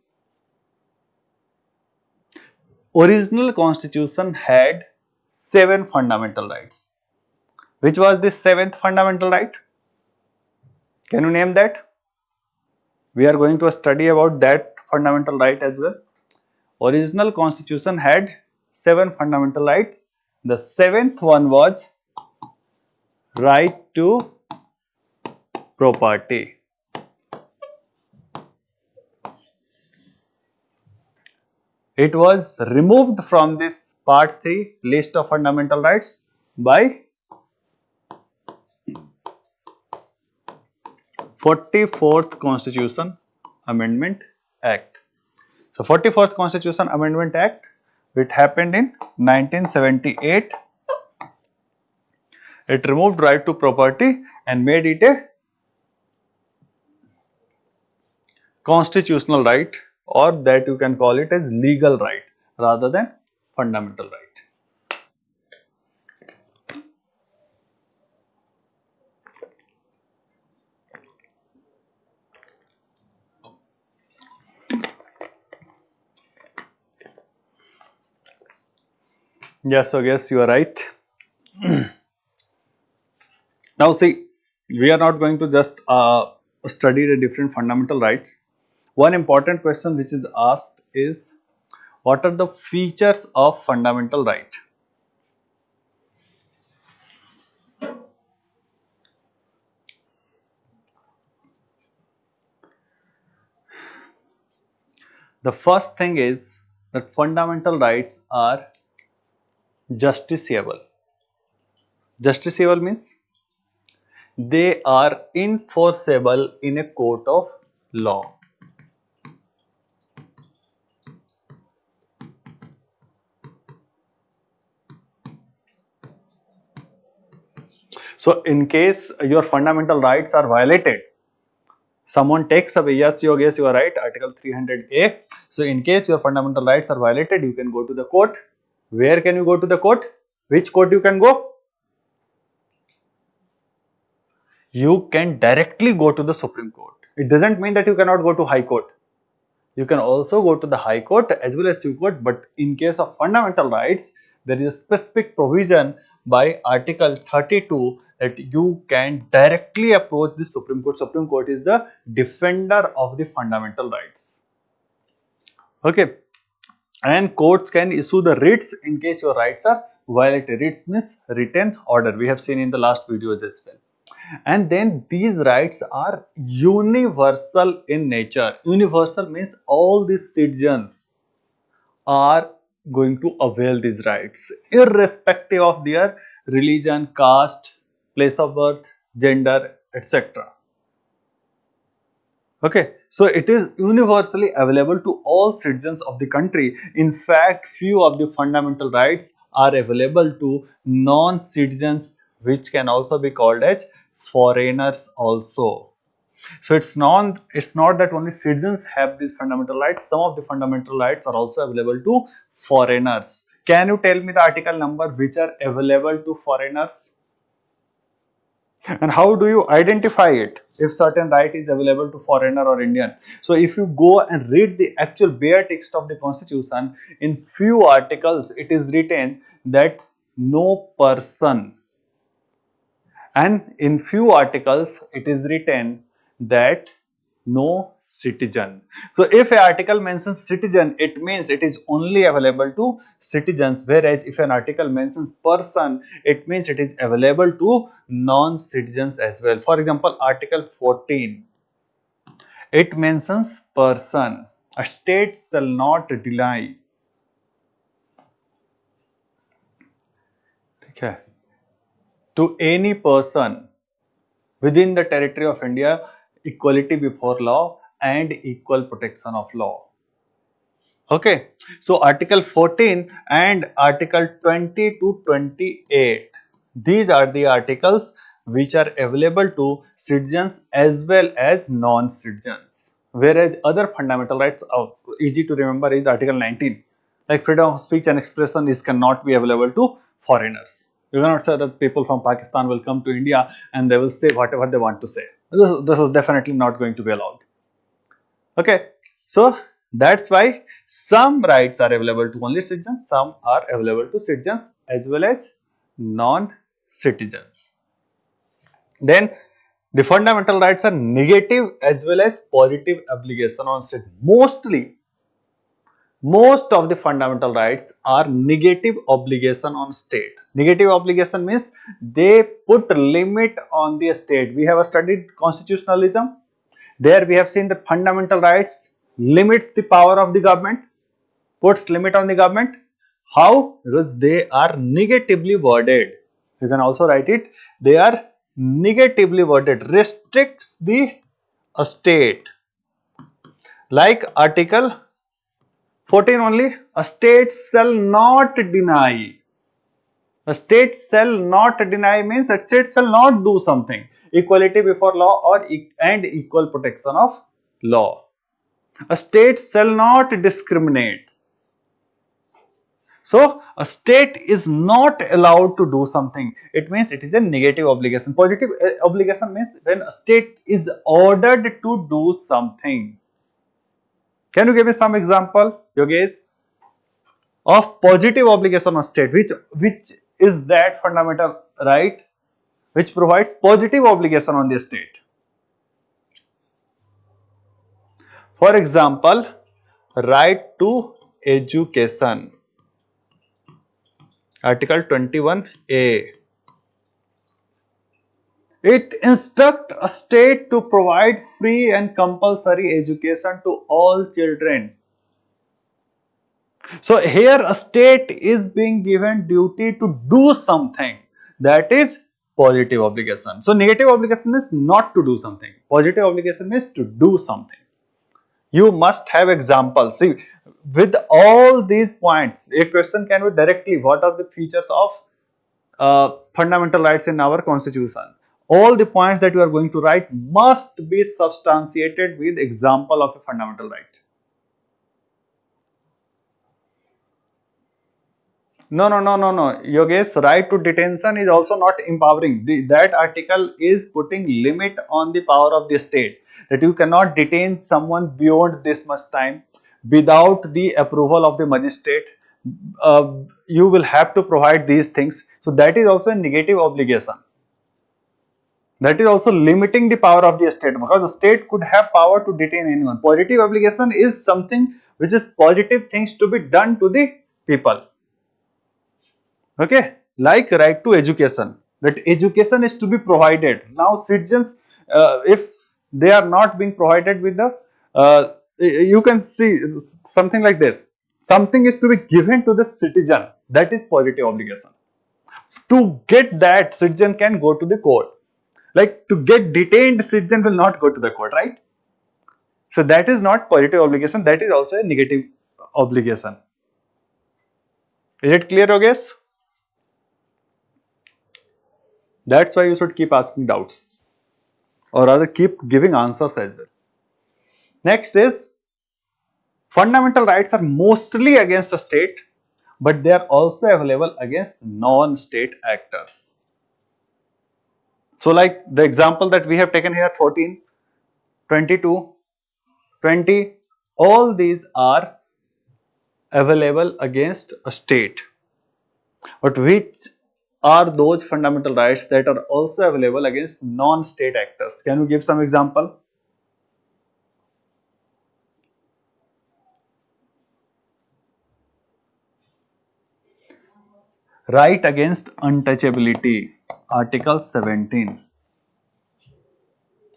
Original constitution had 7 fundamental rights. Which was the 7th fundamental right? Can you name that? We are going to study about that fundamental right as well. Original constitution had 7 fundamental rights. The 7th one was right to property. It was removed from this part 3 list of fundamental rights by 44th Constitution Amendment Act. So 44th Constitution Amendment Act, it happened in 1978. It removed right to property and made it a constitutional right, or that you can call it as legal right rather than fundamental right. Yes, so yes, you are right. Now see, we are not going to just study the different fundamental rights. One important question which is asked is, what are the features of fundamental right? The first thing is that fundamental rights are justiciable. Justiciable means they are enforceable in a court of law. So in case your fundamental rights are violated, someone takes away, yes you are right, article 300A. So in case your fundamental rights are violated, you can go to the court. Where can you go to the court? Which court you can go? You can directly go to the Supreme Court. It doesn't mean that you cannot go to High Court. You can also go to the High Court as well as Supreme Court, but in case of fundamental rights, there is a specific provision by article 32 that you can directly approach the Supreme Court. Supreme Court is the defender of the fundamental rights. Okay, and courts can issue the writs in case your rights are violated. Writs means written order. We have seen in the last videos as well. And then these rights are universal in nature. Universal means all the citizens are going to avail these rights irrespective of their religion, caste, place of birth, gender, etc. Okay, so it is universally available to all citizens of the country. In fact, few of the fundamental rights are available to non-citizens, which can also be called as foreigners also. So it's not that only citizens have these fundamental rights. Some of the fundamental rights are also available to foreigners. Can you tell me the article number which are available to foreigners? And how do you identify it if certain right is available to foreigner or Indian? So if you go and read the actual bare text of the constitution, in few articles it is written that no person, and in few articles it is written that no citizen. So if an article mentions citizen, it means it is only available to citizens, whereas if an article mentions person, it means it is available to non-citizens as well. For example, article 14, it mentions person. A state shall not deny, okay, to any person within the territory of India equality before law and equal protection of law. Okay, so article 14 and article 20 to 28, these are the articles which are available to citizens as well as non-citizens, whereas other fundamental rights are easy to remember is article 19, like freedom of speech and expression is cannot be available to foreigners. You cannot say that people from Pakistan will come to India and they will say whatever they want to say. This is definitely not going to be allowed. Okay, so that's why some rights are available to only citizens, some are available to citizens as well as non-citizens. Then the fundamental rights are negative as well as positive obligation on state. Most of the fundamental rights are negative obligation on state. Negative obligation means they put limit on the state. We have studied constitutionalism. There we have seen the fundamental rights limits the power of the government, puts limit on the government. How? Because they are negatively worded. You can also write it, they are negatively worded, restricts the state. Like article 14 only, a state shall not deny. A state shall not deny means a state shall not do something. Equality before law and equal protection of law. A state shall not discriminate. So, a state is not allowed to do something. It means it is a negative obligation. Positive obligation means when a state is ordered to do something. Can you give me some example, Yogesh, of positive obligation of state? Which is that fundamental right which provides positive obligation on the state? For example, right to education. Article 21A. It instructs a state to provide free and compulsory education to all children. So here a state is being given duty to do something, that is positive obligation. So negative obligation is not to do something. Positive obligation is to do something. You must have examples. See, with all these points, a question can be directly what are the features of fundamental rights in our constitution. All the points that you are going to write must be substantiated with example of a fundamental right. No. Yogesh, right to detention is also not empowering. That article is putting limit on the power of the state, that you cannot detain someone beyond this much time without the approval of the magistrate. You will have to provide these things. So that is also a negative obligation. That is also limiting the power of the state, because the state could have power to detain anyone. Positive obligation is something which is positive things to be done to the people. Okay, like right to education, that education is to be provided. Now citizens, if they are not being provided with the, you can see something like this, something is to be given to the citizen, that is positive obligation. To get that, citizen can go to the court. Like to get detained, citizen will not go to the court, right? So that is not positive obligation, that is also a negative obligation. Is it clear, Yogesh? That's why you should keep asking doubts, or rather keep giving answers as well. Next is, fundamental rights are mostly against the state but they are also available against non-state actors. So like the example that we have taken here, 14, 22, 20, all these are available against a state. But which are those fundamental rights that are also available against non-state actors? Can you give some example? Right against untouchability, Article 17.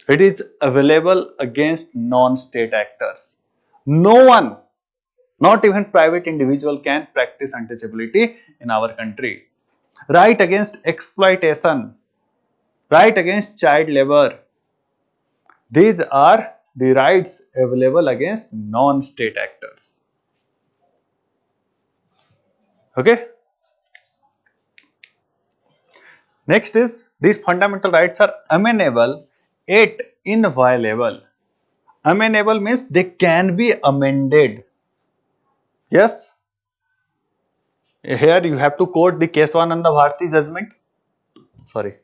It is available against non-state actors. No one, not even private individual, can practice untouchability in our country. Right against exploitation, right against child labor. These are the rights available against non-state actors. Okay. Next is, these fundamental rights are amenable yet inviolable. Amenable means they can be amended. Yes. Here you have to quote the Keswananda Bharati judgment. Sorry.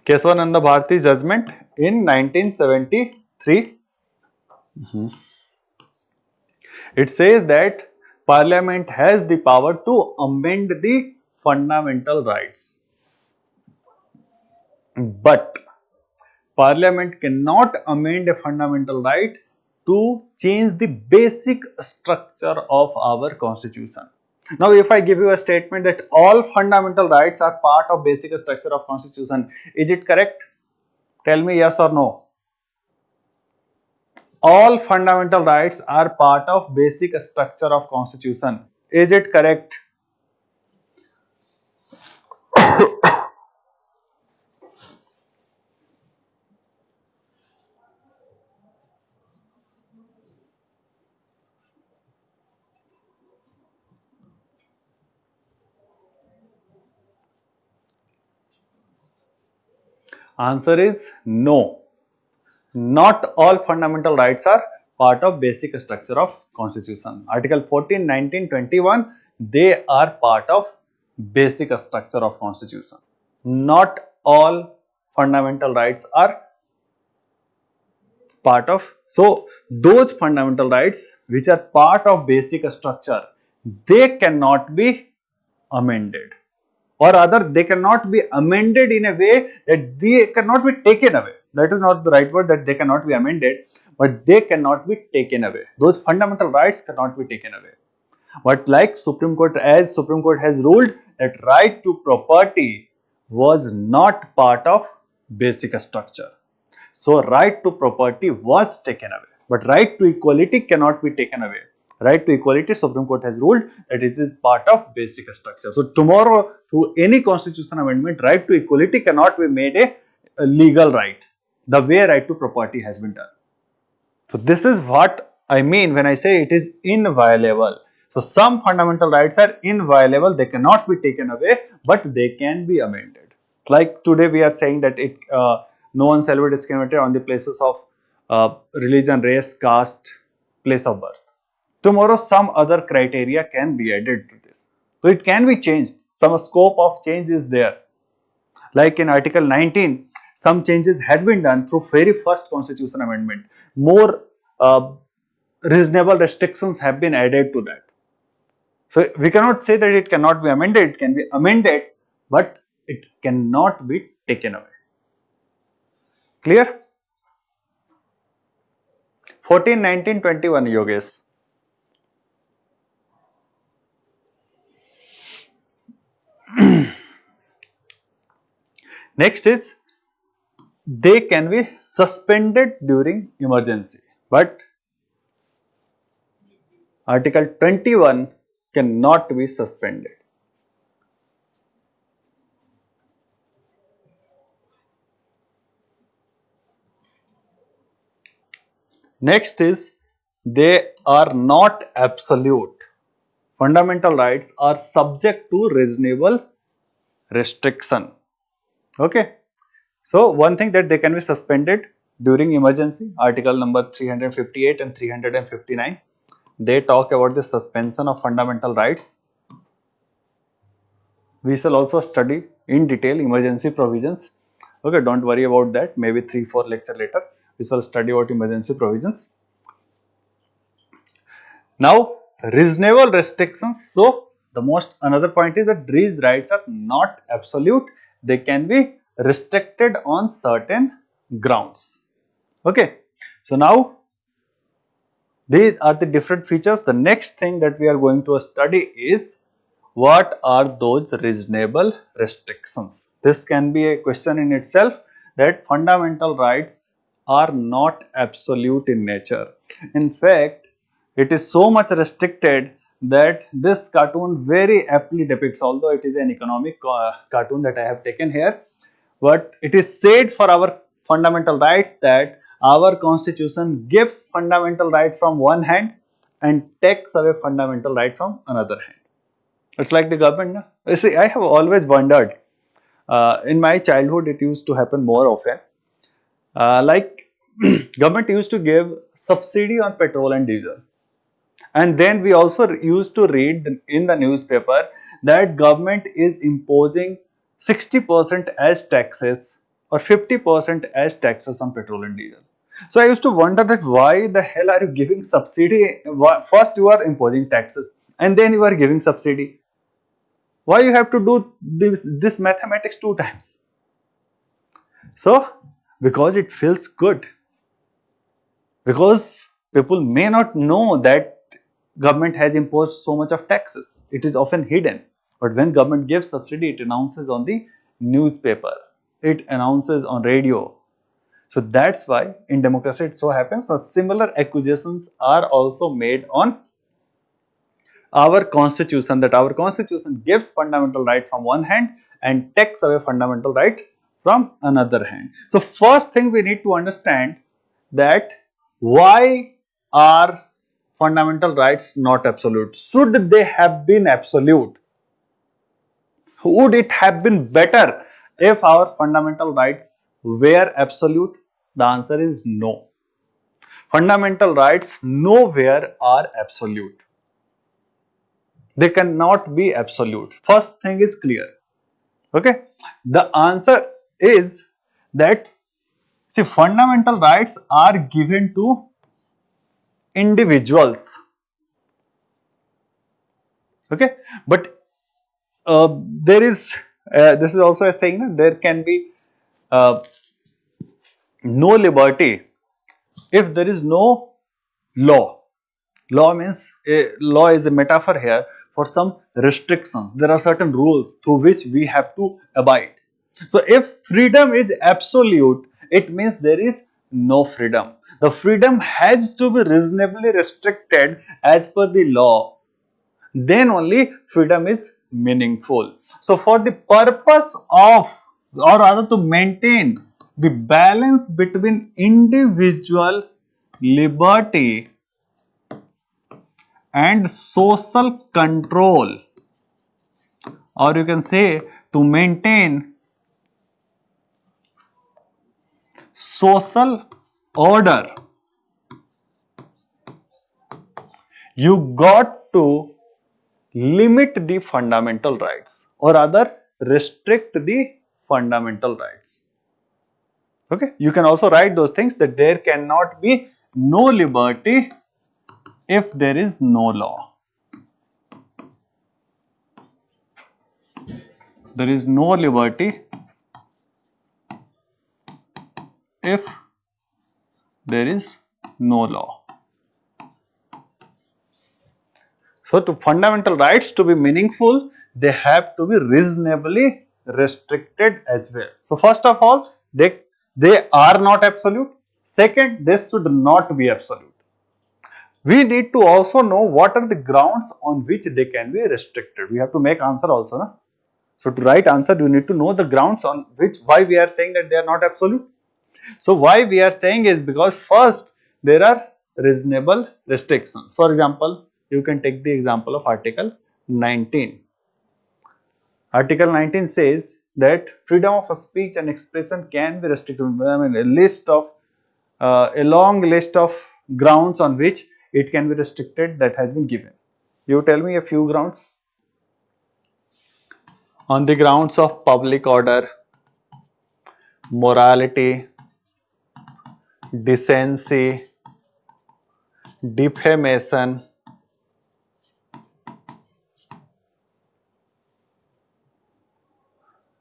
Keswananda Bharati judgment in 1973. It says that Parliament has the power to amend the fundamental rights. But Parliament cannot amend a fundamental right to change the basic structure of our constitution. Now, if I give you a statement that all fundamental rights are part of basic structure of constitution, is it correct? Tell me yes or no. All fundamental rights are part of basic structure of constitution. Is it correct? Answer is no. Not all fundamental rights are part of basic structure of constitution. Article 14, 19, 21, they are part of basic structure of constitution. Not all fundamental rights are part of. So those fundamental rights which are part of basic structure, they cannot be amended, or rather they cannot be amended in a way that they cannot be taken away. That is not the right word, that they cannot be amended, but they cannot be taken away. Those fundamental rights cannot be taken away. But like Supreme Court, as Supreme Court has ruled that right to property was not part of basic structure. So right to property was taken away, but right to equality cannot be taken away. Right to equality, Supreme Court has ruled that it is part of basic structure. So tomorrow, through any constitution amendment, right to equality cannot be made a legal right, the way right to property has been done. So this is what I mean when I say it is inviolable. So some fundamental rights are inviolable, they cannot be taken away, but they can be amended. Like today we are saying that no one shall be discriminated on the basis of religion, race, caste, place of birth. Tomorrow some other criteria can be added to this. So it can be changed. Some scope of change is there. Like in Article 19, some changes had been done through very first constitution amendment. More reasonable restrictions have been added to that. So we cannot say that it cannot be amended. It can be amended, but it cannot be taken away. Clear? 14, 19, 21, Yogesh. Next is, they can be suspended during emergency, but Article 21 cannot be suspended. Next is, they are not absolute. Fundamental rights are subject to reasonable restriction. Okay. So one thing, that they can be suspended, during emergency, article number 358 and 359, they talk about the suspension of fundamental rights. We shall also study in detail emergency provisions. Okay, don't worry about that. Maybe 3-4 lecture later, we shall study about emergency provisions. Now, reasonable restrictions. So, the most another point is that these rights are not absolute. They can be restricted on certain grounds. Okay. So, now these are the different features. The next thing that we are going to study is what are those reasonable restrictions. This can be a question in itself, that fundamental rights are not absolute in nature. In fact, it is so much restricted that this cartoon very aptly depicts, although it is an economic cartoon that I have taken here, but it is said for our fundamental rights that our constitution gives fundamental right from one hand and takes away fundamental right from another hand. It's like the government. No? You see, I have always wondered, in my childhood it used to happen more often, like government used to give subsidy on petrol and diesel. And then we also used to read in the newspaper that government is imposing 60% as taxes or 50% as taxes on petrol and diesel. So I used to wonder that why the hell are you giving subsidy? First you are imposing taxes and then you are giving subsidy. Why you have to do this mathematics 2 times? So because it feels good. Because people may not know that government has imposed so much of taxes. It is often hidden. But when government gives subsidy, it announces on the newspaper. It announces on radio. So that's why in democracy it so happens that similar accusations are also made on our constitution, that our constitution gives fundamental right from one hand and takes away fundamental right from another hand. So first thing we need to understand that why are fundamental rights not absolute? Should they have been absolute? Would it have been better if our fundamental rights were absolute? The answer is no. Fundamental rights nowhere are absolute. They cannot be absolute. First thing is clear. Okay. The answer is that, see, fundamental rights are given to individuals. Okay. But there is, this is also a saying that there can be no liberty if there is no law. Law means, law is a metaphor here for some restrictions. There are certain rules through which we have to abide. So if freedom is absolute, it means there is no freedom. The freedom has to be reasonably restricted as per the law. Then only freedom is meaningful. So for the purpose of, or rather to maintain the balance between individual liberty and social control, or you can say to maintain social order, you got to limit the fundamental rights, or rather restrict the fundamental rights. Okay, you can also write those things, that there cannot be no liberty if there is no law. There is no liberty if there is no law. So, to fundamental rights to be meaningful, they have to be reasonably restricted as well. So, first of all, they are not absolute. Second, they should not be absolute. We need to also know what are the grounds on which they can be restricted. We have to make answer also. Na? So, to write answer, you need to know the grounds on which, why we are saying that they are not absolute. So, why we are saying is because first, there are reasonable restrictions. For example, you can take the example of Article 19. Article 19 says that freedom of speech and expression can be restricted. I mean, a list of a long list of grounds on which it can be restricted that has been given. You tell me a few grounds. On the grounds of public order, morality, decency, defamation,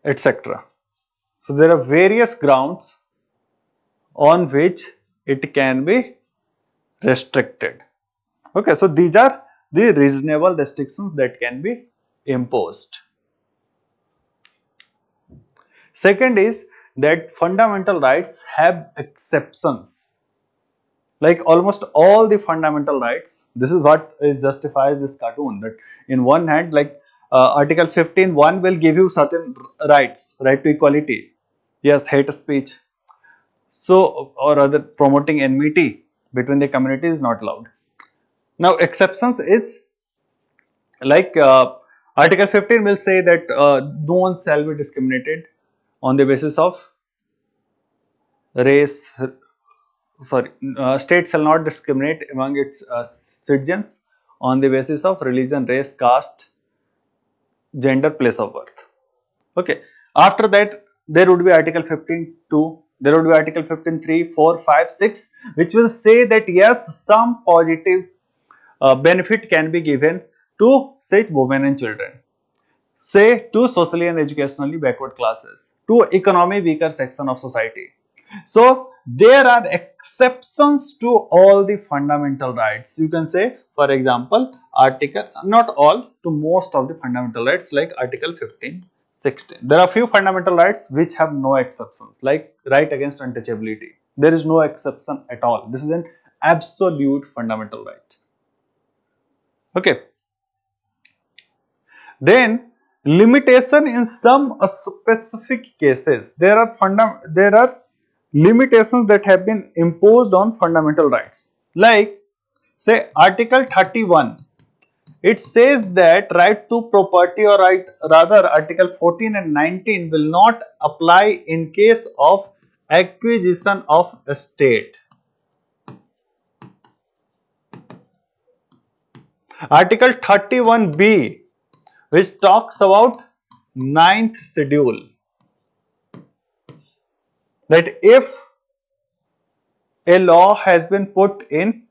etc. So there are various grounds on which it can be restricted. Okay, so these are the reasonable restrictions that can be imposed. Second is that fundamental rights have exceptions. Like almost all the fundamental rights, this is what justifies this cartoon, that in one hand, like article 15(1) will give you certain rights, right to equality, yes, hate speech, so or other promoting enmity between the communities is not allowed. Now exceptions is like article 15 will say that no one shall be discriminated on the basis of race, sorry, state shall not discriminate among its citizens on the basis of religion, race, caste, gender, place of birth. Okay. After that, there would be article 15(2), there would be article 15(3), 4, 5, 6, which will say that yes, some positive benefit can be given to say women and children, say to socially and educationally backward classes, to economy weaker section of society. So there are exceptions to all the fundamental rights. You can say, for example, article, not all, to most of the fundamental rights like article 15, 16. There are few fundamental rights which have no exceptions, like right against untouchability. There is no exception at all. This is an absolute fundamental right. Okay. Then limitation in some specific cases. There are limitations that have been imposed on fundamental rights. Like say article 31. It says that right to property, or right rather article 14 and 19 will not apply in case of acquisition of estate. Article 31B, which talks about 9th schedule, that if a law has been put in,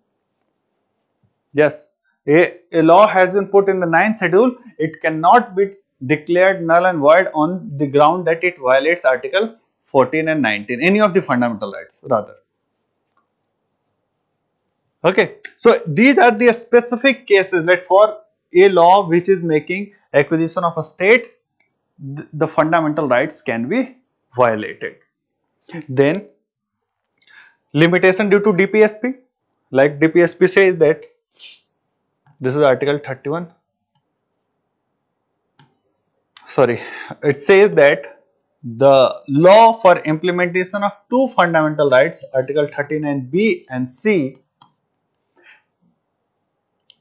yes, a law has been put in the 9th schedule, it cannot be declared null and void on the ground that it violates article 14 and 19, any of the fundamental rights rather. Okay, so these are the specific cases that for a law which is making acquisition of a state, the fundamental rights can be violated. Then limitation due to DPSP, like DPSP says that, this is article 31, sorry, it says that the law for implementation of two fundamental rights, article 39B and C,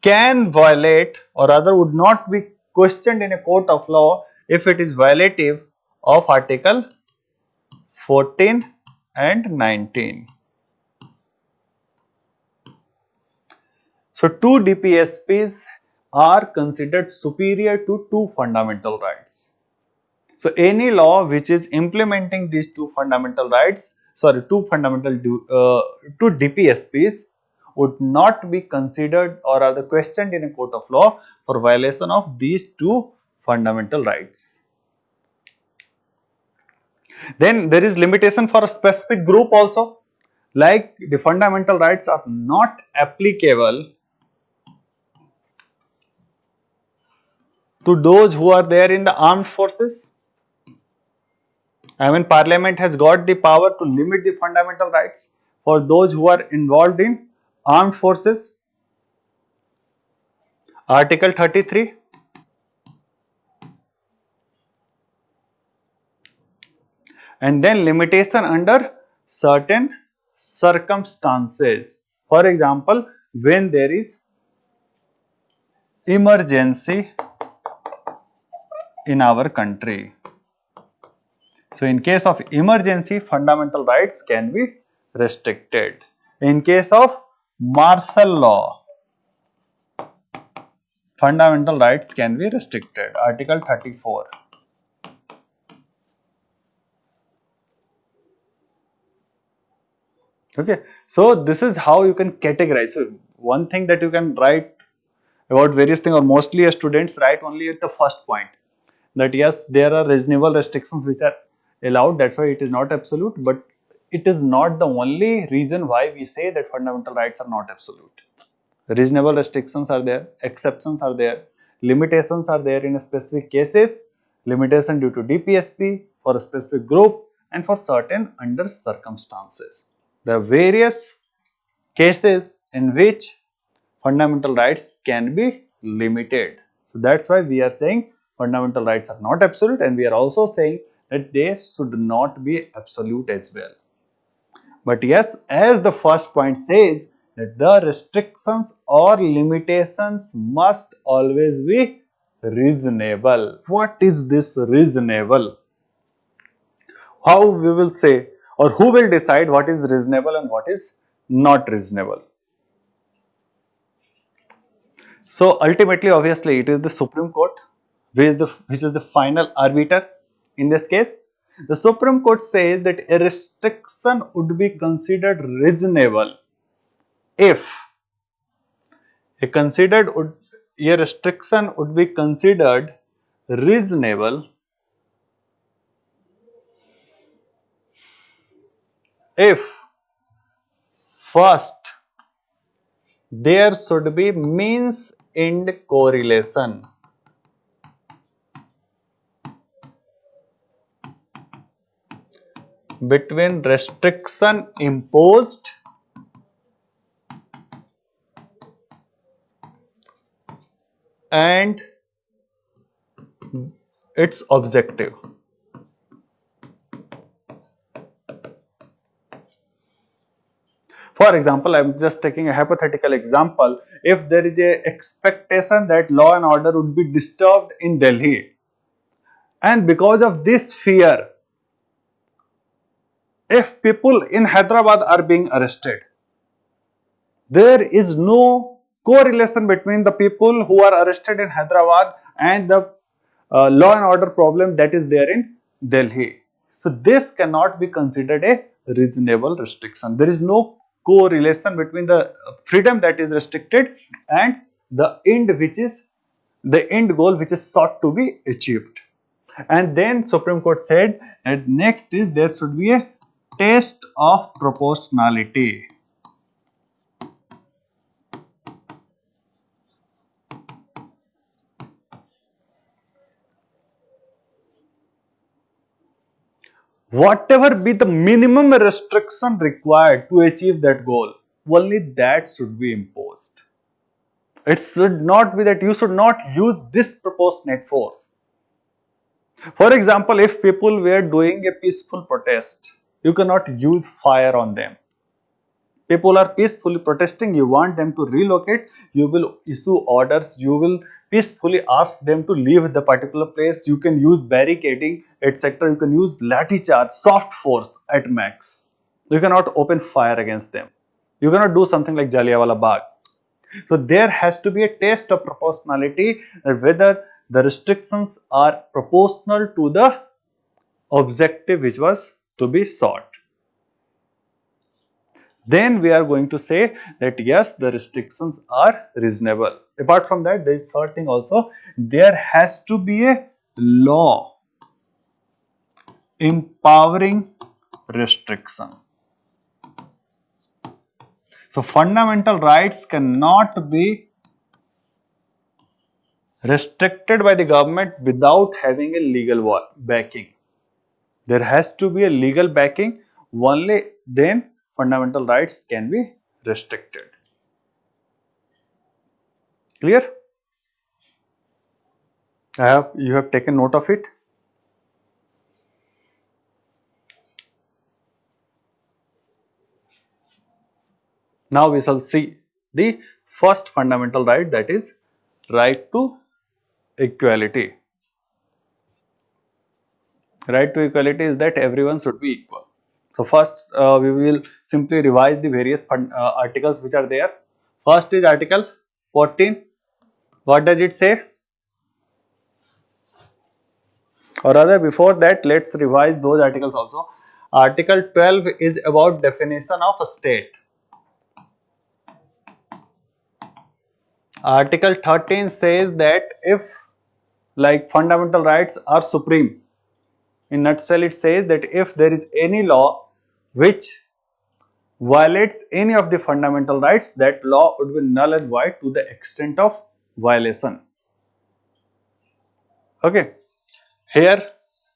can violate or rather would not be questioned in a court of law if it is violative of article 14 and 19. So two DPSPs are considered superior to two fundamental rights. So any law which is implementing these two fundamental rights, sorry, two DPSPs would not be considered or rather questioned in a court of law for violation of these two fundamental rights. Then there is limitation for a specific group also, like the fundamental rights are not applicable to those who are there in the armed forces. I mean, Parliament has got the power to limit the fundamental rights for those who are involved in armed forces. Article 33. And then limitation under certain circumstances. For example, when there is emergency in our country. So in case of emergency, fundamental rights can be restricted. In case of martial law, fundamental rights can be restricted. Article 34. Okay, so this is how you can categorize. So one thing that you can write about various things, or mostly students write only at the first point, that yes, there are reasonable restrictions which are allowed, that's why it is not absolute, but it is not the only reason why we say that fundamental rights are not absolute. Reasonable restrictions are there, exceptions are there, limitations are there in specific cases, limitation due to DPSP for a specific group and for certain under circumstances. There are various cases in which fundamental rights can be limited. So that's why we are saying fundamental rights are not absolute, and we are also saying that they should not be absolute as well. But yes, as the first point says, that the restrictions or limitations must always be reasonable. What is this reasonable? How we will say, or who will decide what is reasonable and what is not reasonable? So ultimately, obviously, it is the Supreme Court which is the final arbiter in this case. The Supreme Court says that a restriction would be considered reasonable if a restriction would be considered reasonable if first there should be means end correlation between restriction imposed and its objective. For example, I am just taking a hypothetical example. If there is a expectation that law and order would be disturbed in Delhi, and because of this fear, if people in Hyderabad are being arrested, there is no correlation between the people who are arrested in Hyderabad and the law and order problem that is there in Delhi. So this cannot be considered a reasonable restriction. There is no correlation between the freedom that is restricted and the end goal which is sought to be achieved. And then Supreme Court said, and next is there should be a test of proportionality. Whatever be the minimum restriction required to achieve that goal, only that should be imposed. It should not be that you should not use disproportionate force. For example, if people were doing a peaceful protest, you cannot use fire on them. People are peacefully protesting, you want them to relocate, you will issue orders, you will peacefully ask them to leave the particular place, you can use barricading, etc. You can use lathi charge, soft force at max. You cannot open fire against them. You cannot do something like Jallianwala Bagh. So there has to be a test of proportionality, whether the restrictions are proportional to the objective which was to be sought. Then we are going to say that yes, the restrictions are reasonable. Apart from that, there is third thing also, there has to be a law empowering restriction. So fundamental rights cannot be restricted by the government without having a legal backing. There has to be a legal backing, only then fundamental rights can be restricted. Clear? You have taken note of it. Now we shall see the first fundamental right, that is right to equality. Right to equality is that everyone should be equal. So first we will simply revise the various articles which are there. First is Article 14. What does it say? Or rather, before that, let's revise those articles also. Article 12 is about definition of a state. Article 13 says that if like fundamental rights are supreme. In nutshell, it says that if there is any law which violates any of the fundamental rights, that law would be null and void to the extent of violation. Okay. Here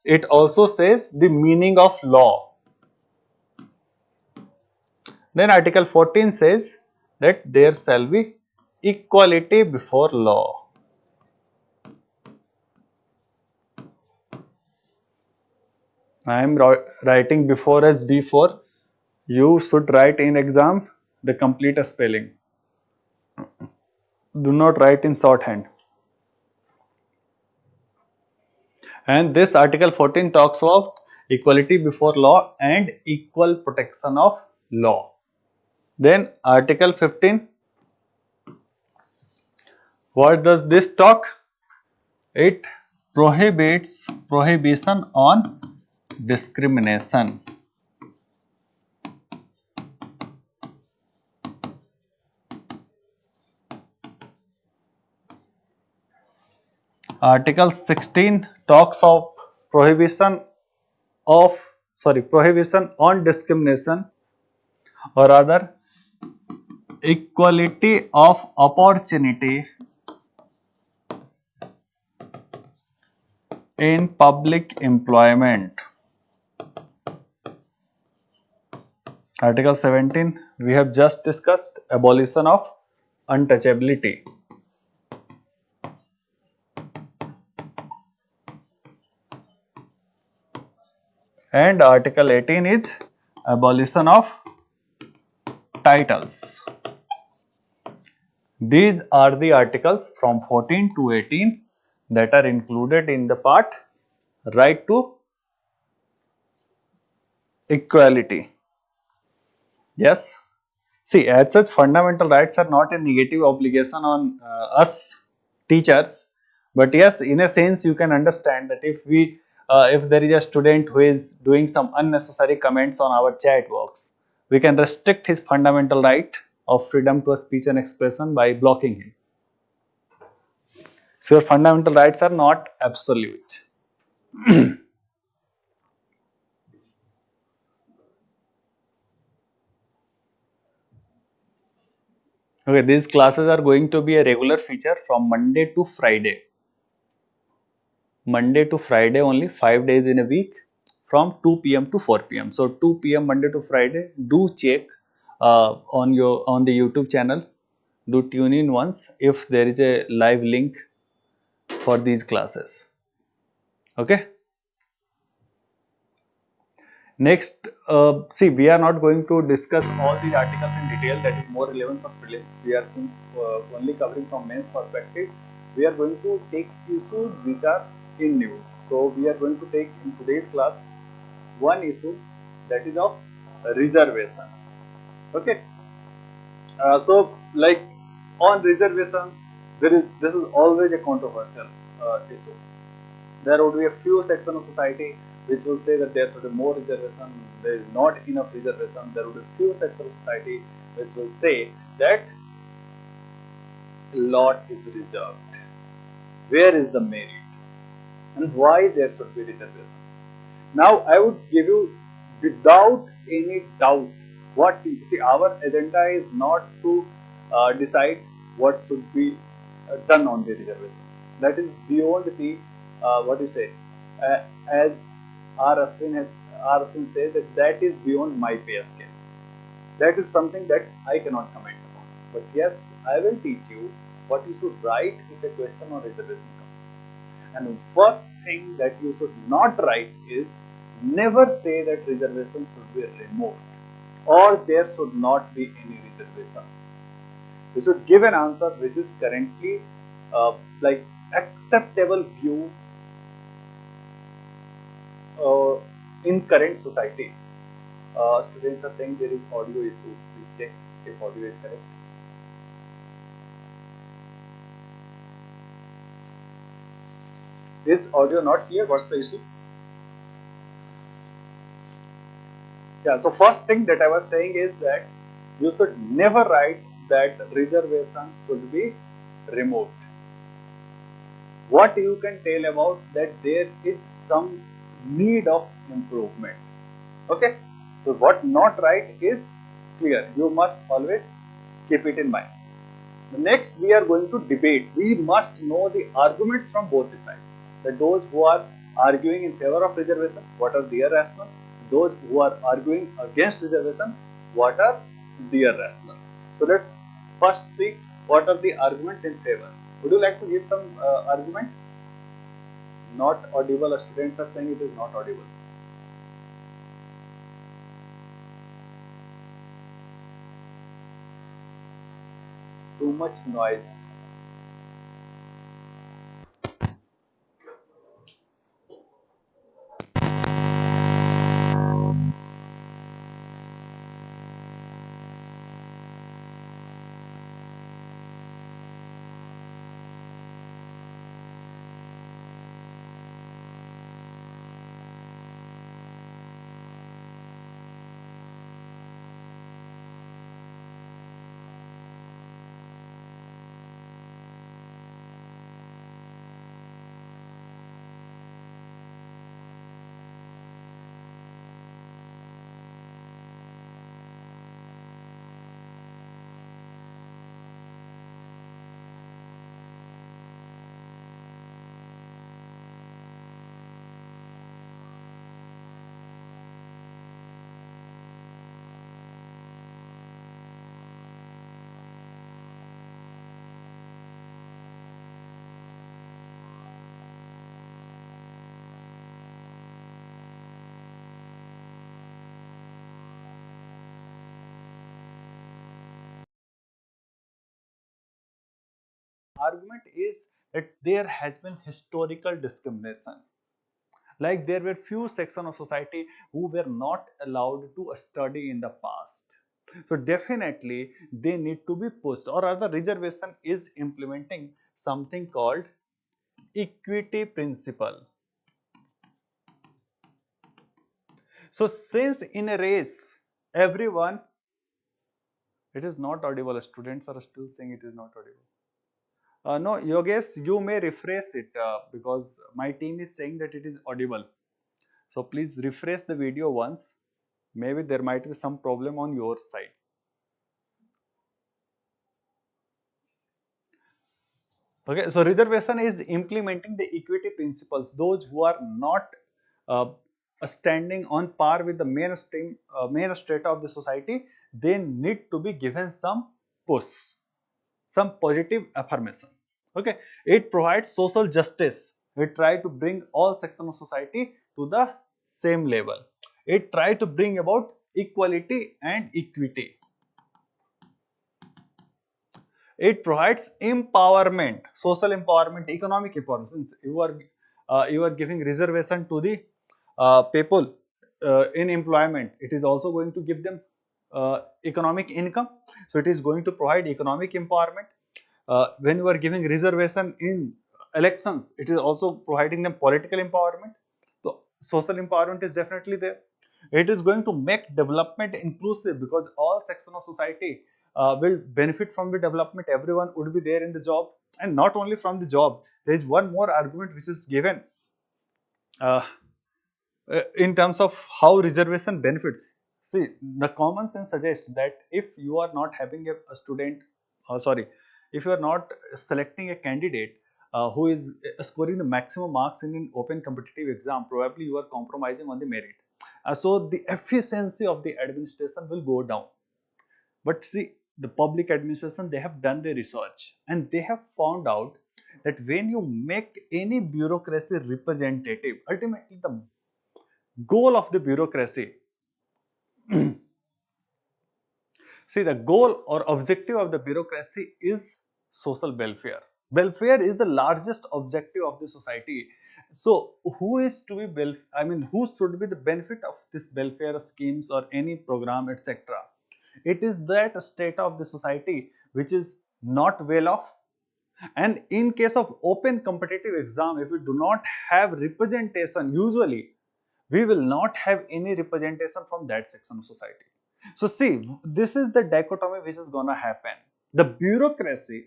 it also says the meaning of law. Then Article 14 says that there shall be equality before law. I am writing before as before. You should write in exam the complete spelling. Do not write in shorthand. And this Article 14 talks about equality before law and equal protection of law. Then Article 15. What does this talk? It prohibits prohibition on discrimination. Article 16 talks of prohibition on discrimination, or rather equality of opportunity in public employment. Article 17 we have just discussed, abolition of untouchability. And Article 18 is abolition of titles. These are the articles from 14 to 18 that are included in the part right to equality. Yes. See, as such, fundamental rights are not a negative obligation on us teachers, but yes, in a sense, you can understand that if there is a student who is doing some unnecessary comments on our chat box, we can restrict his fundamental right of freedom to speech and expression by blocking him. So, your fundamental rights are not absolute. Okay, these classes are going to be a regular feature from Monday to Friday. Monday to Friday only, 5 days in a week from 2 p.m. to 4 p.m. So 2 p.m. Monday to Friday, do check on the YouTube channel. Do tune in once if there is a live link for these classes. Okay. Next, see, we are not going to discuss all these articles in detail. That is more relevant for prelims. We are since only covering from mains perspective. We are going to take issues which are in news. So we are going to take in today's class one issue, that is of reservation. Okay. So like on reservation, this is always a controversial issue. There would be a few sections of society which will say that there should be more reservation, there is not enough reservation. There would be few sections of society which will say that a lot is reserved. Where is the merit and why there should be reservation? Now I would give you without any doubt what see, our agenda is not to decide what should be done on the reservation. That is beyond the what you say, as R. Ashwin says that is beyond my pay scale. That is something that I cannot comment upon. But yes, I will teach you what you should write if a question on reservation comes. And the first thing that you should not write is never say that reservation should be removed or there should not be any reservation. You should give an answer which is currently like acceptable view in current society. Students are saying there is audio issue. Please check if audio is correct. Is audio not clear? What's the issue? Yeah, so first thing that I was saying is that you should never write that reservation should be removed. What you can tell about that there is some need of improvement. Okay, so what not right is clear. You must always keep it in mind. Next, we are going to debate. We must know the arguments from both the sides. That those who are arguing in favor of reservation, what are their rationale? Those who are arguing against reservation, what are their rationale? So let's first see what are the arguments in favor. Would you like to give some argument? Not audible. Students are saying it is not audible. Too much noise. Argument is that there has been historical discrimination. Like there were few sections of society who were not allowed to study in the past. So definitely they need to be pushed, or other reservation is implementing something called equity principle. So since in a race, everyone, it is not audible. Students are still saying it is not audible. No, Yogesh, you may refresh it because my team is saying that it is audible. So please refresh the video once. Maybe there might be some problem on your side. Okay, so reservation is implementing the equity principles. Those who are not uh, standing on par with the main strata of the society, they need to be given some push, some positive affirmation. Okay, it provides social justice. It try to bring all sections of society to the same level. It try to bring about equality and equity. It provides empowerment, social empowerment, economic empowerment. Since you are giving reservation to the people in employment, it is also going to give them economic income. So it is going to provide economic empowerment. When you are giving reservation in elections, it is also providing them political empowerment. So social empowerment is definitely there. It is going to make development inclusive because all sections of society will benefit from the development. Everyone would be there in the job, and not only from the job. There is one more argument which is given uh, in terms of how reservation benefits. See, the common sense suggests that if you are not having a student, sorry, if you are not selecting a candidate who is scoring the maximum marks in an open competitive exam, probably you are compromising on the merit. So the efficiency of the administration will go down. But see, the public administration, they have done their research and they have found out that when you make any bureaucracy representative, ultimately the goal of the bureaucracy, see, the goal or objective of the bureaucracy is social welfare. Welfare is the largest objective of the society. So who is to be who should be the benefit of this welfare schemes or any program, etc.? It is that state of the society which is not well off. And in case of open competitive exam, if we do not have representation, usually we will not have any representation from that section of society. So see, this is the dichotomy which is gonna happen. The bureaucracy,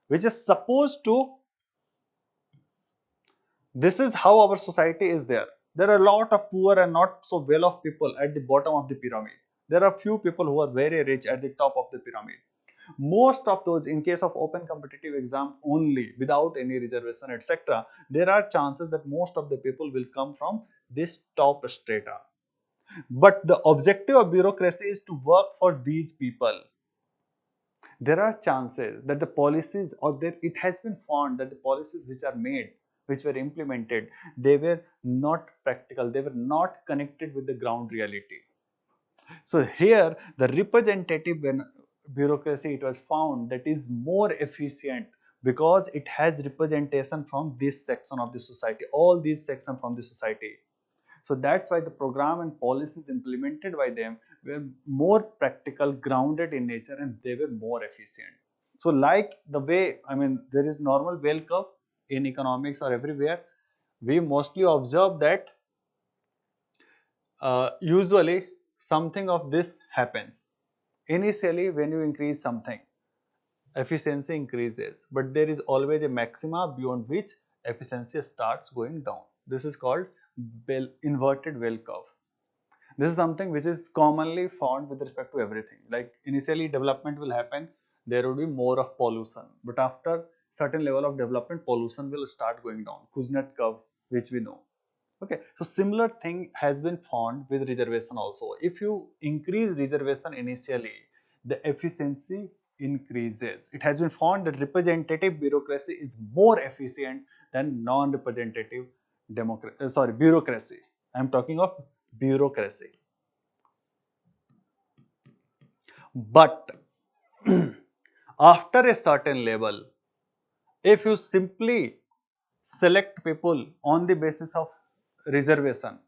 which is supposed to, this is how our society is there. There are a lot of poor and not so well off people at the bottom of the pyramid. There are few people who are very rich at the top of the pyramid. Most of those, in case of open competitive exam only, without any reservation, etc., there are chances that most of the people will come from this top strata. But the objective of bureaucracy is to work for these people. There are chances that the policies, or that it has been found that the policies which are made, which were implemented, they were not practical, they were not connected with the ground reality. So here the representative bureaucracy, it was found that is more efficient because it has representation from this section of the society, all these sections from the society. So that's why the program and policies implemented by them were more practical, grounded in nature, and they were more efficient. So like the way, there is normal bell curve in economics or everywhere, we mostly observe that usually something of this happens. Initially, when you increase something, efficiency increases, but there is always a maxima beyond which efficiency starts going down. This is called inverted bell curve. This is something which is commonly found with respect to everything. Like initially development will happen, there will be more of pollution, but after certain level of development, pollution will start going down. Kuznets curve, which we know. Okay, so similar thing has been found with reservation also. If you increase reservation initially, the efficiency increases. It has been found that representative bureaucracy is more efficient than non-representative bureaucracy. I am talking of bureaucracy. But after a certain level, if you simply select people on the basis of reservation,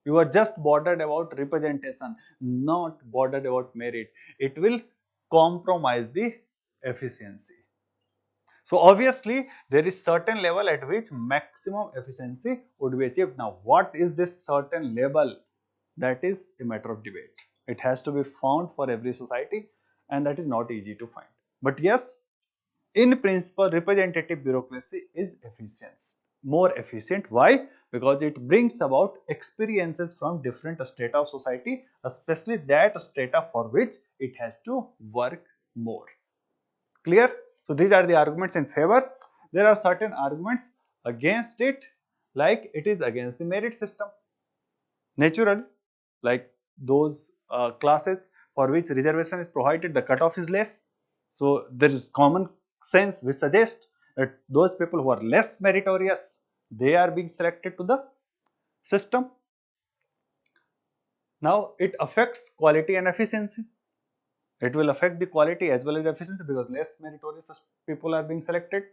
you are just bothered about representation, not bothered about merit, it will compromise the efficiency. So obviously there is certain level at which maximum efficiency would be achieved. Now what is this certain level? That is a matter of debate. It has to be found for every society, and that is not easy to find. But yes, in principle, representative bureaucracy is more efficient. Why? Because it brings about experiences from different strata of society, especially that strata for which it has to work more. Clear? So these are the arguments in favor. There are certain arguments against it, like it is against the merit system. Naturally, like those classes for which reservation is provided, the cutoff is less. So there is common sense which suggests that those people who are less meritorious, they are being selected to the system. Now it affects quality and efficiency. It will affect the quality as well as efficiency because less meritorious people are being selected.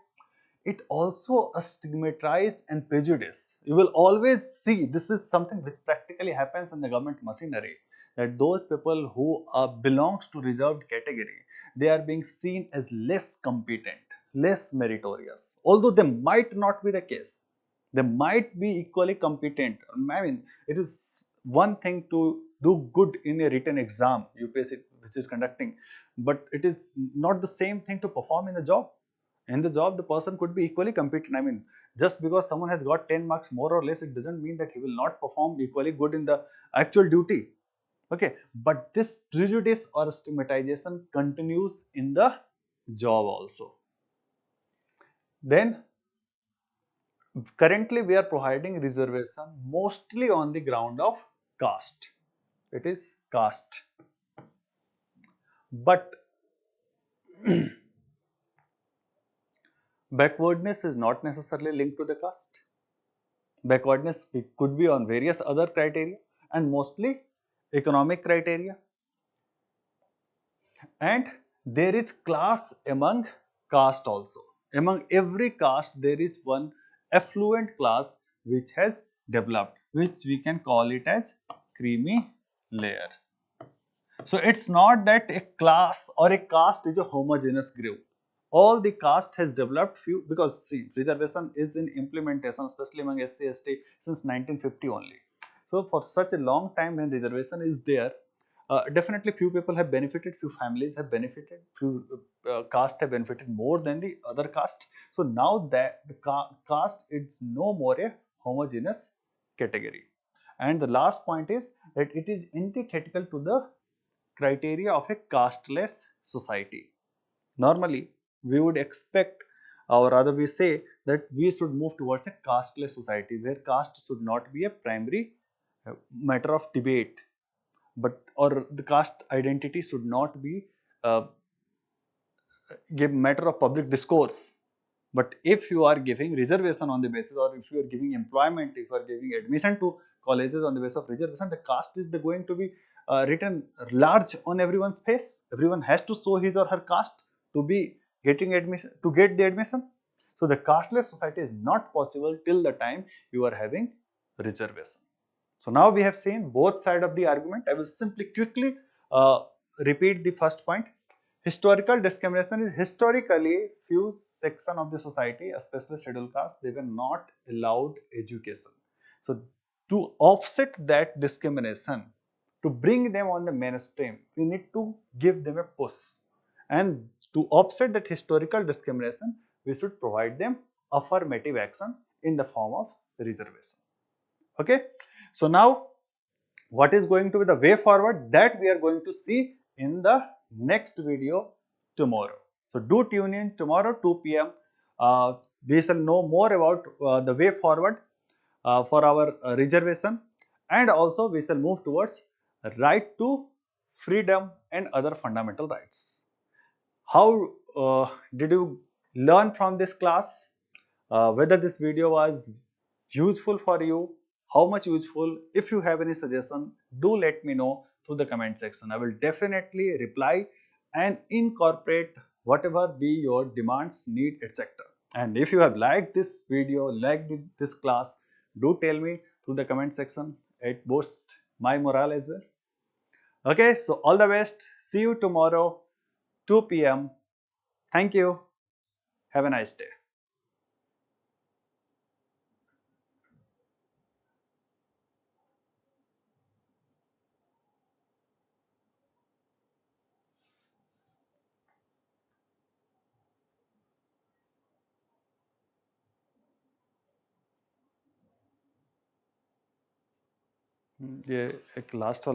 It also stigmatizes and prejudice. You will always see this is something which practically happens in the government machinery, that those people who belongs to reserved category, they are being seen as less competent, less meritorious. Although they might not be the case, they might be equally competent. It is one thing to do good in a written exam, UPSC which is conducting, but it is not the same thing to perform in the job. In the job, the person could be equally competent. Just because someone has got 10 marks more or less, it doesn't mean that he will not perform equally good in the actual duty. Okay, but this prejudice or stigmatization continues in the job also. Then currently we are providing reservation mostly on the ground of caste. It is caste. But backwardness is not necessarily linked to the caste. Backwardness could be on various other criteria and mostly economic criteria. And there is class among caste also. Among every caste, there is one affluent class which has developed, which we can call it as creamy layer. So it's not that a class or a caste is a homogeneous group. All the caste has developed few, because see, reservation is in implementation, especially among SC ST, since 1950 only. So for such a long time when reservation is there, definitely few people have benefited, few families have benefited, few caste have benefited more than the other caste. So now that the caste is no more a homogeneous category. And the last point is that it is antithetical to the criteria of a casteless society. Normally, we would expect, or rather we say, that we should move towards a casteless society where caste should not be a primary matter of debate, but or the caste identity should not be uh, give matter of public discourse. But if you are giving reservation on the basis, or if you are giving employment, if you are giving admission to colleges on the basis of reservation, the caste is going to be written large on everyone's face. Everyone has to show his or her caste to be getting admission, to get the admission. So the casteless society is not possible till the time you are having reservation. So now we have seen both sides of the argument. I will simply quickly repeat the first point. Historical discrimination is historically few section of the society, especially scheduled caste, they were not allowed education. So to offset that discrimination, to bring them on the mainstream, we need to give them a push. And to offset that historical discrimination, we should provide them affirmative action in the form of reservation. Okay. So now what is going to be the way forward, that we are going to see in the next video tomorrow. So do tune in tomorrow 2 p.m. We shall know more about the way forward for our reservation, and also we shall move towards right to freedom and other fundamental rights. How did you learn from this class? Whether this video was useful for you, how much useful? If you have any suggestion, do let me know through the comment section. I will definitely reply and incorporate whatever be your demands, need, etc. And if you have liked this video, liked this class, do tell me through the comment section. It boosts my morale as well. Okay, so all the best. See you tomorrow, 2 p.m. Thank you. Have a nice day. ये एक last वाला